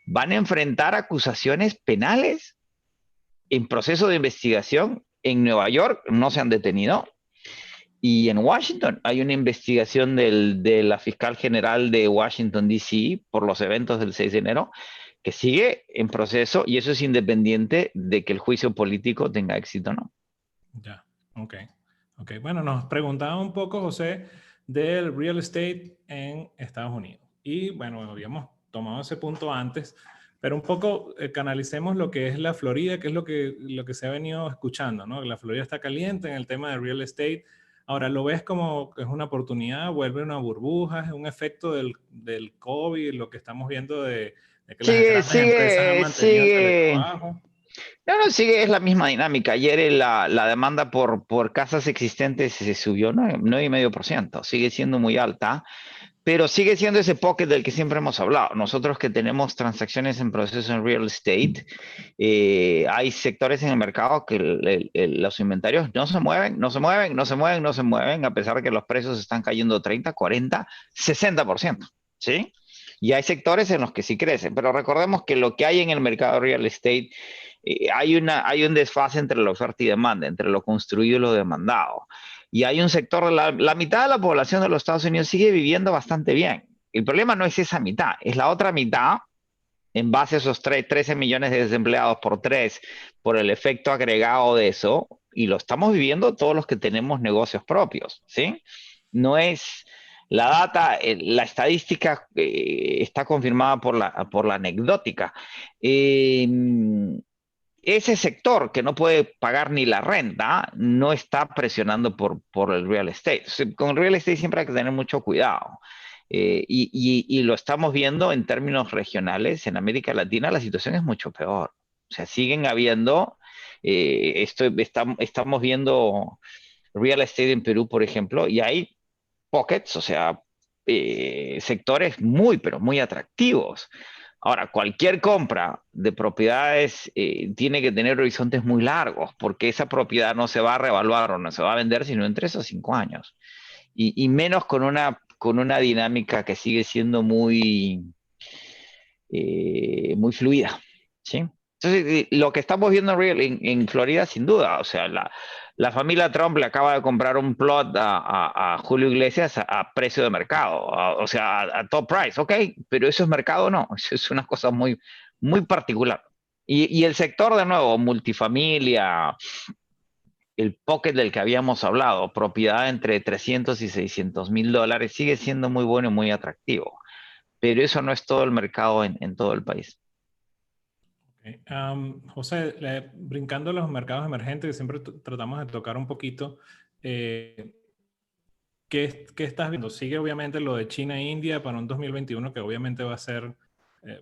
van a enfrentar acusaciones penales en proceso de investigación. En Nueva York no se han detenido. Y en Washington hay una investigación de la fiscal general de Washington, D.C., por los eventos del 6 de enero, que sigue en proceso, y eso es independiente de que el juicio político tenga éxito o no. Ya, ok. Bueno, nos preguntaba un poco, José, del real estate en Estados Unidos. Y bueno, habíamos tomado ese punto antes, pero un poco canalicemos lo que es la Florida, que es lo que se ha venido escuchando, ¿no? La Florida está caliente en el tema de real estate. Ahora, ¿lo ves como que es una oportunidad, vuelve una burbuja, es un efecto del COVID, lo que estamos viendo de que las grandes empresas han mantenido el teletrabajo? No, sigue, es la misma dinámica. Ayer la demanda por casas existentes se subió 9,5%. Sigue siendo muy alta, pero sigue siendo ese pocket del que siempre hemos hablado. Nosotros que tenemos transacciones en proceso en real estate, hay sectores en el mercado que los inventarios no se mueven, no se mueven, no se mueven, no se mueven, a pesar de que los precios están cayendo 30, 40, 60%, ¿sí? Y hay sectores en los que sí crecen, pero recordemos que lo que hay en el mercado de real estate, hay un desfase entre la oferta y demanda, entre lo construido y lo demandado. Y hay un sector, la mitad de la población de los Estados Unidos sigue viviendo bastante bien. El problema no es esa mitad, es la otra mitad, en base a esos 13 millones de desempleados por 3, por el efecto agregado de eso, y lo estamos viviendo todos los que tenemos negocios propios, ¿sí? No es la data, la estadística está confirmada por la anecdótica. Eh, Ese sector que no puede pagar ni la renta no está presionando por el real estate. O sea, con el real estate siempre hay que tener mucho cuidado. Y lo estamos viendo en términos regionales. En América Latina la situación es mucho peor. O sea, siguen habiendo, estamos viendo real estate en Perú, por ejemplo, y hay pockets, o sea, sectores muy, pero muy atractivos. Ahora, cualquier compra de propiedades tiene que tener horizontes muy largos, porque esa propiedad no se va a revaluar o no se va a vender sino en 3 o 5 años. Y menos con una dinámica que sigue siendo muy fluida, ¿sí? Entonces, lo que estamos viendo en Florida, sin duda, o sea, la familia Trump le acaba de comprar un plot a Julio Iglesias a precio de mercado, o sea, a top price, ok, pero eso es mercado, no, eso es una cosa muy particular. Y el sector, de nuevo, multifamilia, el pocket del que habíamos hablado, propiedad entre 300 y 600 mil dólares, sigue siendo muy bueno y muy atractivo, pero eso no es todo el mercado en todo el país. Okay. José, brincando a los mercados emergentes, que siempre tratamos de tocar un poquito, eh, ¿qué estás viendo? Sigue obviamente lo de China e India para un 2021 que obviamente va a ser,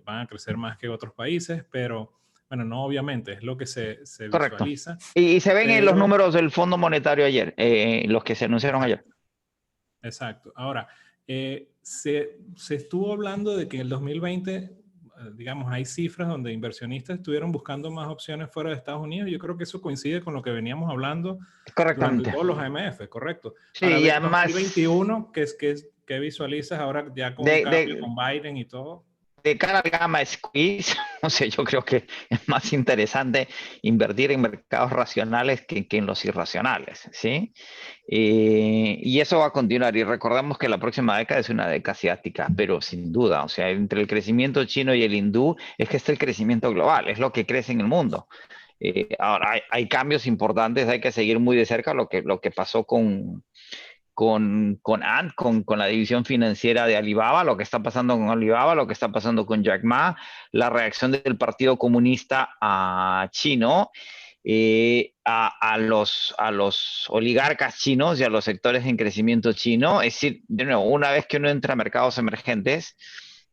van a crecer más que otros países, pero bueno, no obviamente, es lo que se Correcto. visualiza, Y se ven en los pero números del Fondo Monetario ayer, los que se anunciaron ayer. exacto, exacto. Ahora, se estuvo hablando de que en el 2020, digamos, hay cifras donde inversionistas estuvieron buscando más opciones fuera de Estados Unidos. Yo creo que eso coincide con lo que veníamos hablando durante Correctamente. todos los AMF, correcto. Ahora, Sí, y además, 2021, ¿qué visualizas ahora ya con un de, cambio de, con Biden y todo? de cara al gamma squeeze, o sea, yo creo que es más interesante invertir en mercados racionales que en los irracionales, ¿sí? Y eso va a continuar. Y recordemos que la próxima década es una década asiática, pero sin duda, o sea, entre el crecimiento chino y el hindú, es que está el crecimiento global, es lo que crece en el mundo. Ahora, hay cambios importantes, hay que seguir muy de cerca lo que pasó con Ant, con la división financiera de Alibaba, lo que está pasando con Alibaba, lo que está pasando con Jack Ma, la reacción del Partido Comunista chino, a los oligarcas chinos y a los sectores en crecimiento chino. Es decir, de nuevo, una vez que uno entra a mercados emergentes,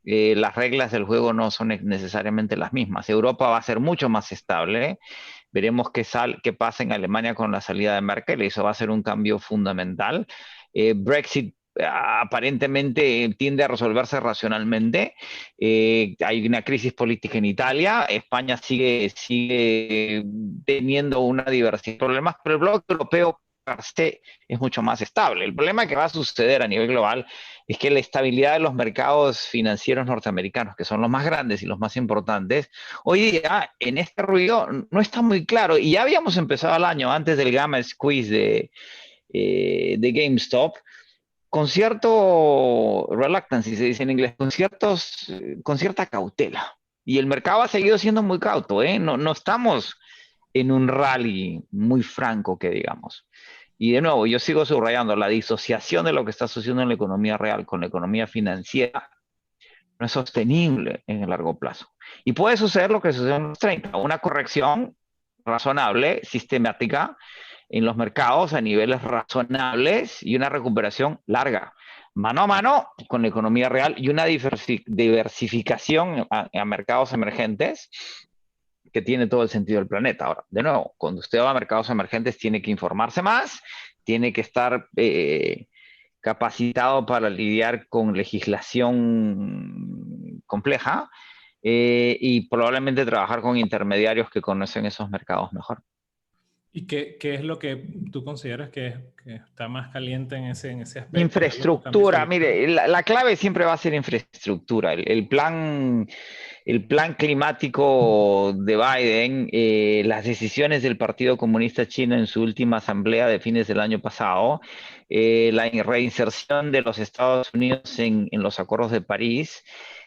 las reglas del juego no son necesariamente las mismas. Europa va a ser mucho más estable. Veremos qué pasa en Alemania con la salida de Merkel. Eso va a ser un cambio fundamental. Brexit aparentemente tiende a resolverse racionalmente. Hay una crisis política en Italia. España sigue teniendo una diversidad de problemas, pero el bloque europeo per se es mucho más estable. El problema que va a suceder a nivel global es que la estabilidad de los mercados financieros norteamericanos, que son los más grandes y los más importantes, hoy día en este ruido no está muy claro. Y ya habíamos empezado el año antes del gamma squeeze de GameStop con cierto reluctance, se dice en inglés, con cierta cautela. Y el mercado ha seguido siendo muy cauto, ¿eh? No estamos en un rally muy franco, que digamos. Y de nuevo, yo sigo subrayando la disociación de lo que está sucediendo en la economía real con la economía financiera no es sostenible en el largo plazo. Y puede suceder lo que sucedió en los 30, una corrección razonable, sistemática, en los mercados a niveles razonables y una recuperación larga, mano a mano con la economía real y una diversificación a mercados emergentes que tiene todo el sentido del planeta. Ahora, de nuevo, cuando usted va a mercados emergentes tiene que informarse más, tiene que estar capacitado para lidiar con legislación compleja y probablemente trabajar con intermediarios que conocen esos mercados mejor. ¿Y qué es lo que tú consideras que está más caliente en ese aspecto? ¿Qué es lo que están Infraestructura, visualizando? mire, la clave siempre va a ser infraestructura. El plan climático de Biden, las decisiones del Partido Comunista Chino en su última asamblea de fines del año pasado, la reinserción de los Estados Unidos en los acuerdos de París,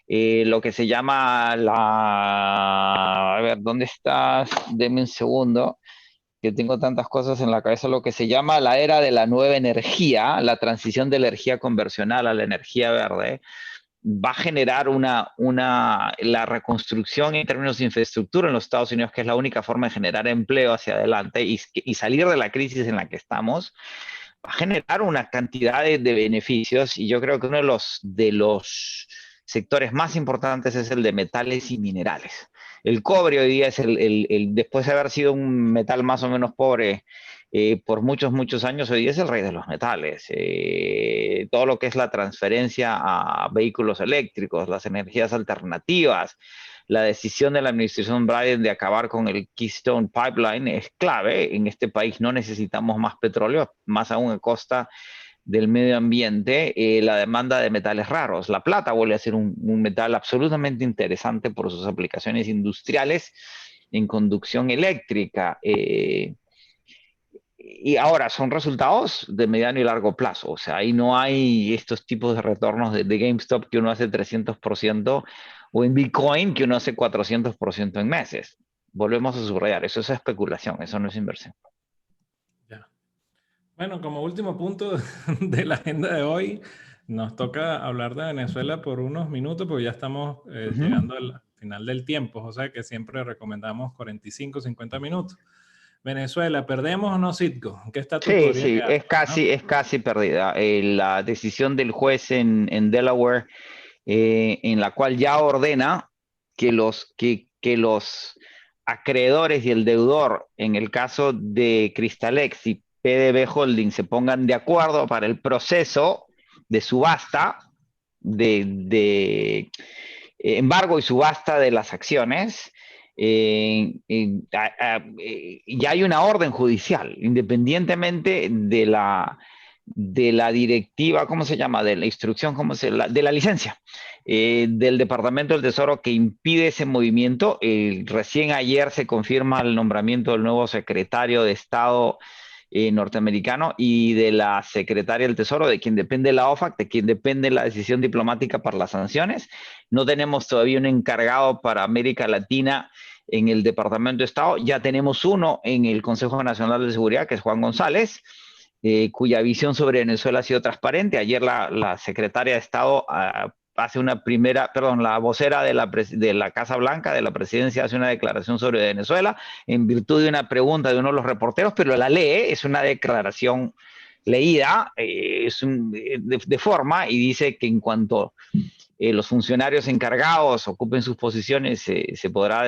lo que se llama a ver, ¿dónde estás? Deme un segundo que tengo tantas cosas en la cabeza, lo que se llama la era de la nueva energía, la transición de la energía convencional a la energía verde, va a generar la reconstrucción en términos de infraestructura en los Estados Unidos, que es la única forma de generar empleo hacia adelante y salir de la crisis en la que estamos, va a generar una cantidad de beneficios y yo creo que uno de los sectores más importantes es el de metales y minerales. El cobre hoy día es después de haber sido un metal más o menos pobre por muchos, muchos años, hoy día es el rey de los metales. Todo lo que es la transferencia a vehículos eléctricos, las energías alternativas, la decisión de la administración Biden de acabar con el Keystone Pipeline es clave. En este país no necesitamos más petróleo, más aún a costa del medio ambiente, la demanda de metales raros. La plata vuelve a ser un metal absolutamente interesante por sus aplicaciones industriales en conducción eléctrica. Y ahora son resultados de mediano y largo plazo. O sea, ahí no hay estos tipos de retornos de GameStop que uno hace 300% o en Bitcoin que uno hace 400% en meses. Volvemos a subrayar, eso es especulación, eso no es inversión. Ya. Bueno, como último punto de la agenda de hoy, nos toca hablar de Venezuela por unos minutos, porque ya estamos llegando al final del tiempo, o sea que siempre recomendamos 45, 50 minutos. Venezuela, ¿perdemos o no, Citgo? ¿Qué estatus Sí, podría sí, quedar? ¿No? es casi perdida. La decisión del juez en Delaware, en la cual ya ordena que los acreedores y el deudor, en el caso de Cristalex y PDB Holding, se pongan de acuerdo para el proceso de subasta, de embargo y subasta de las acciones. Ya hay una orden judicial, independientemente de la directiva, ¿cómo se llama? De la instrucción, de la licencia del Departamento del Tesoro que impide ese movimiento. Recién ayer se confirma el nombramiento del nuevo secretario de Estado norteamericano y de la secretaria del Tesoro, de quien depende la OFAC, de quien depende la decisión diplomática para las sanciones. No tenemos todavía un encargado para América Latina en el Departamento de Estado. Ya tenemos uno en el Consejo Nacional de Seguridad, que es Juan González, cuya visión sobre Venezuela ha sido transparente. Ayer la secretaria de Estado hace una primera, perdón, la vocera de la Casa Blanca, de la presidencia, hace una declaración sobre Venezuela en virtud de una pregunta de uno de los reporteros, pero la lee, es una declaración leída de forma y dice que en cuanto los funcionarios encargados ocupen sus posiciones se podrá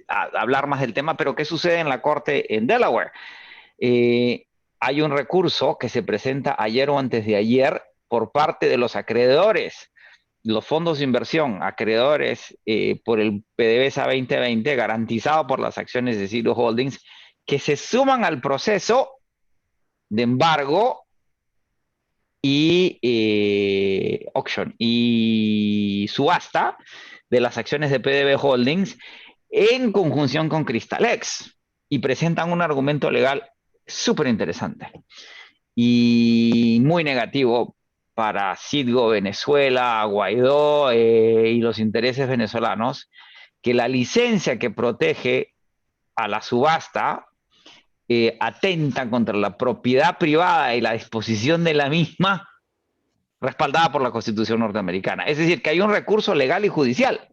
hablar más del tema, pero ¿qué sucede en la corte en Delaware? Hay un recurso que se presenta ayer o antes de ayer por parte de los acreedores, los fondos de inversión, acreedores por el PDVSA 2020, garantizado por las acciones de Citgo Holdings, que se suman al proceso de embargo y auction y subasta de las acciones de PDB Holdings en conjunción con Cristalex y presentan un argumento legal súper interesante y muy negativo para Citgo, Venezuela, Guaidó y los intereses venezolanos, que la licencia que protege a la subasta atenta contra la propiedad privada y la disposición de la misma respaldada por la Constitución norteamericana. Es decir, que hay un recurso legal y judicial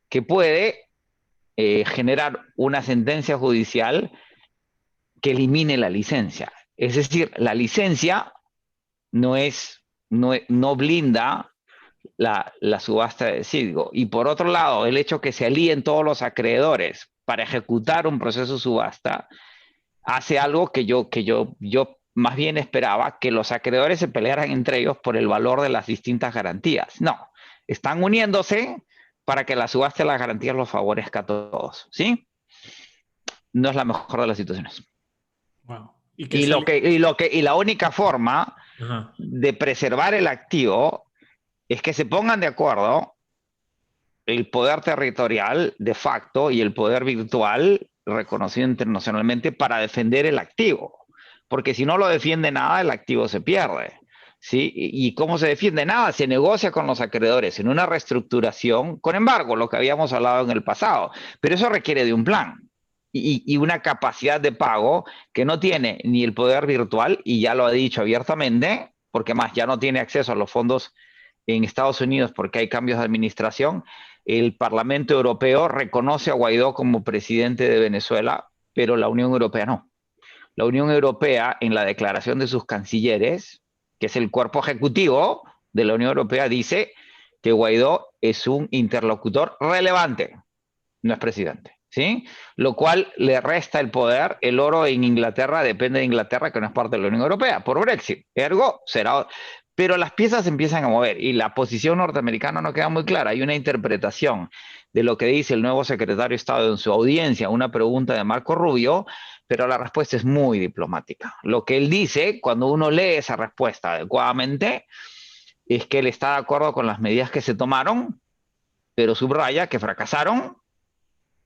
que puede generar una sentencia judicial que elimine la licencia. Es decir, la licencia no blinda la subasta de Citgo. Y por otro lado, el hecho que se alíen todos los acreedores para ejecutar un proceso de subasta hace algo que yo más bien esperaba, que los acreedores se pelearan entre ellos por el valor de las distintas garantías. No, están uniéndose para que la subasta de las garantías los favorezca a todos, ¿sí? No es la mejor de las situaciones. Wow. Y la única forma Ajá. de preservar el activo es que se pongan de acuerdo el poder territorial de facto y el poder virtual reconocido internacionalmente para defender el activo. Porque si no lo defiende nada, el activo se pierde. ¿Sí? ¿Y cómo se defiende? Nada, se negocia con los acreedores en una reestructuración con embargo, lo que habíamos hablado en el pasado. Pero eso requiere de un plan y una capacidad de pago que no tiene ni el poder virtual, y ya lo ha dicho abiertamente, porque más ya no tiene acceso a los fondos en Estados Unidos porque hay cambios de administración. El Parlamento Europeo reconoce a Guaidó como presidente de Venezuela, pero la Unión Europea no. La Unión Europea, en la declaración de sus cancilleres, que es el cuerpo ejecutivo de la Unión Europea, dice que Guaidó es un interlocutor relevante no es presidente, ¿sí? Lo cual le resta el poder. El oro en Inglaterra depende de Inglaterra, que no es parte de la Unión Europea, por Brexit. Ergo, será... Pero las piezas se empiezan a mover y la posición norteamericana no queda muy clara. Hay una interpretación de lo que dice el nuevo secretario de Estado en su audiencia, una pregunta de Marco Rubio, pero la respuesta es muy diplomática. Lo que él dice, cuando uno lee esa respuesta adecuadamente, es que él está de acuerdo con las medidas que se tomaron, pero subraya que fracasaron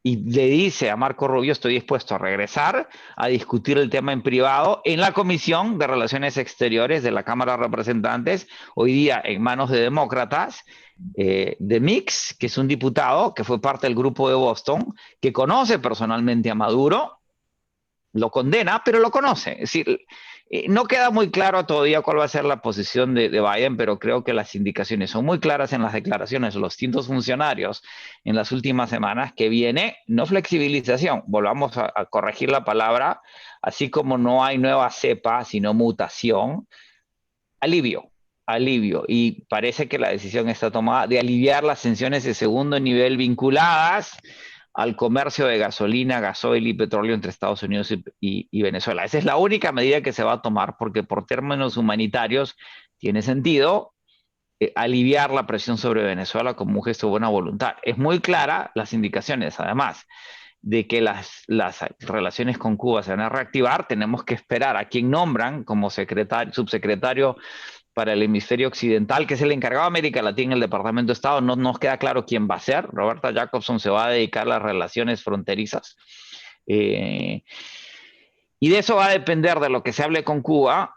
y le dice a Marco Rubio, estoy dispuesto a regresar a discutir el tema en privado en la Comisión de Relaciones Exteriores de la Cámara de Representantes, hoy día en manos de demócratas, de Mix, que es un diputado que fue parte del grupo de Boston, que conoce personalmente a Maduro, lo condena, pero lo conoce. Es decir, no queda muy claro todavía cuál va a ser la posición de Biden, pero creo que las indicaciones son muy claras en las declaraciones de los distintos funcionarios en las últimas semanas, que viene no flexibilización, volvamos a corregir la palabra, así como no hay nueva cepa, sino mutación, alivio. Alivio, y parece que la decisión está tomada de aliviar las sanciones de segundo nivel vinculadas al comercio de gasolina, gasoil y petróleo entre Estados Unidos y Venezuela. Esa es la única medida que se va a tomar porque por términos humanitarios tiene sentido aliviar la presión sobre Venezuela como un gesto de buena voluntad. Es muy clara las indicaciones, además de que las relaciones con Cuba se van a reactivar, tenemos que esperar a quien nombran como subsecretario para el hemisferio occidental, que es el encargado de América Latina en el Departamento de Estado. No nos queda claro quién va a ser. Roberta Jacobson se va a dedicar a las relaciones fronterizas. Y de eso va a depender de lo que se hable con Cuba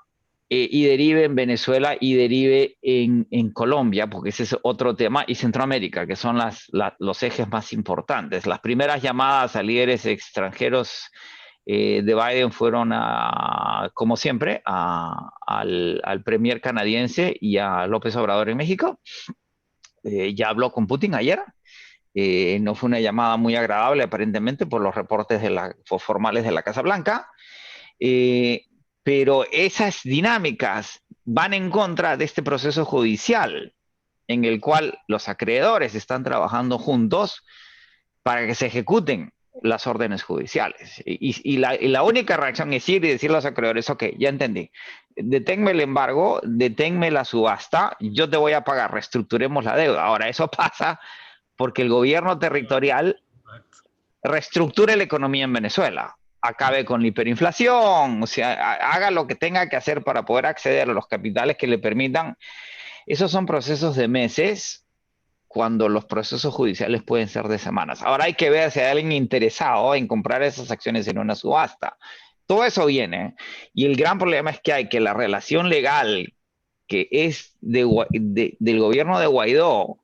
y derive en Venezuela y derive en Colombia, porque ese es otro tema, y Centroamérica, que son los ejes más importantes. Las primeras llamadas a líderes extranjeros de Biden fueron, como siempre, al premier canadiense y a López Obrador en México. Ya habló con Putin ayer. No fue una llamada muy agradable, aparentemente, por los reportes formales de la Casa Blanca. Pero esas dinámicas van en contra de este proceso judicial en el cual los acreedores están trabajando juntos para que se ejecuten las órdenes judiciales. Y la única reacción es ir y decirle a los acreedores, ok, ya entendí, deténme el embargo, deténme la subasta, yo te voy a pagar, reestructuremos la deuda. Ahora, eso pasa porque el gobierno territorial reestructure la economía en Venezuela, acabe con la hiperinflación, o sea, haga lo que tenga que hacer para poder acceder a los capitales que le permitan. Esos son procesos de meses, cuando los procesos judiciales pueden ser de semanas. Ahora hay que ver si hay alguien interesado en comprar esas acciones en una subasta. Todo eso viene. Y el gran problema es que hay que la relación legal que es del gobierno de Guaidó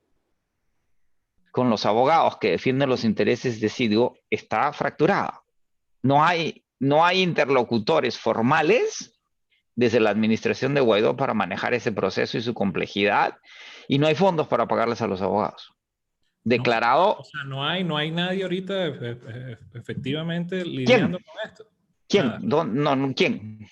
con los abogados que defienden los intereses de Citgo está fracturada. No hay interlocutores formales desde la administración de Guaidó para manejar ese proceso y su complejidad, y no hay fondos para pagarles a los abogados. Declarado. O sea, no hay nadie ahorita efectivamente lidiando ¿Quién? con esto. ¿Quién? Nada. No, ¿quién?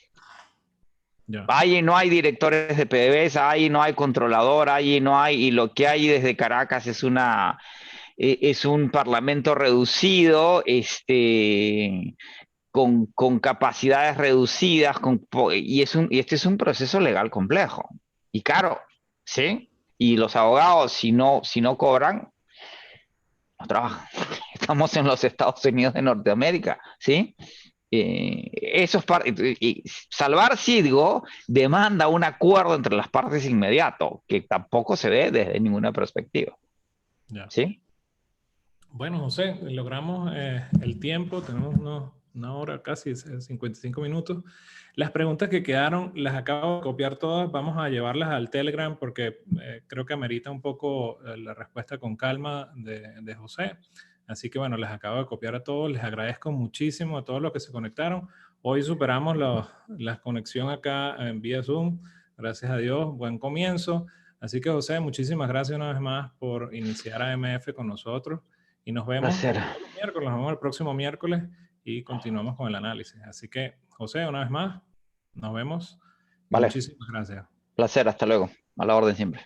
Ya. Ahí no hay directores de PDVSA, ahí no hay controlador, ahí no hay, y lo que hay desde Caracas es un parlamento reducido, con capacidades reducidas, y este es un proceso legal complejo y caro, ¿sí? Y los abogados, si no cobran, no trabajan. Estamos en los Estados Unidos de Norteamérica, ¿sí? Eso es y salvar Citgo demanda un acuerdo entre las partes inmediato, que tampoco se ve desde ninguna perspectiva, Ya. ¿sí? Bueno, José, logramos el tiempo, tenemos una hora casi, 55 minutos. Las preguntas que quedaron las acabo de copiar todas, vamos a llevarlas al Telegram porque creo que amerita un poco la respuesta con calma de José. Así que bueno, les acabo de copiar a todos, les agradezco muchísimo a todos los que se conectaron. Hoy superamos la conexión acá en vía Zoom, gracias a Dios, buen comienzo. Así que José, muchísimas gracias una vez más por iniciar AMF con nosotros. Y nos vemos Placer. el miércoles, nos vemos el próximo miércoles y continuamos con el análisis. Así que, José, una vez más, nos vemos y Vale, muchísimas gracias. placer, hasta luego. A la orden siempre.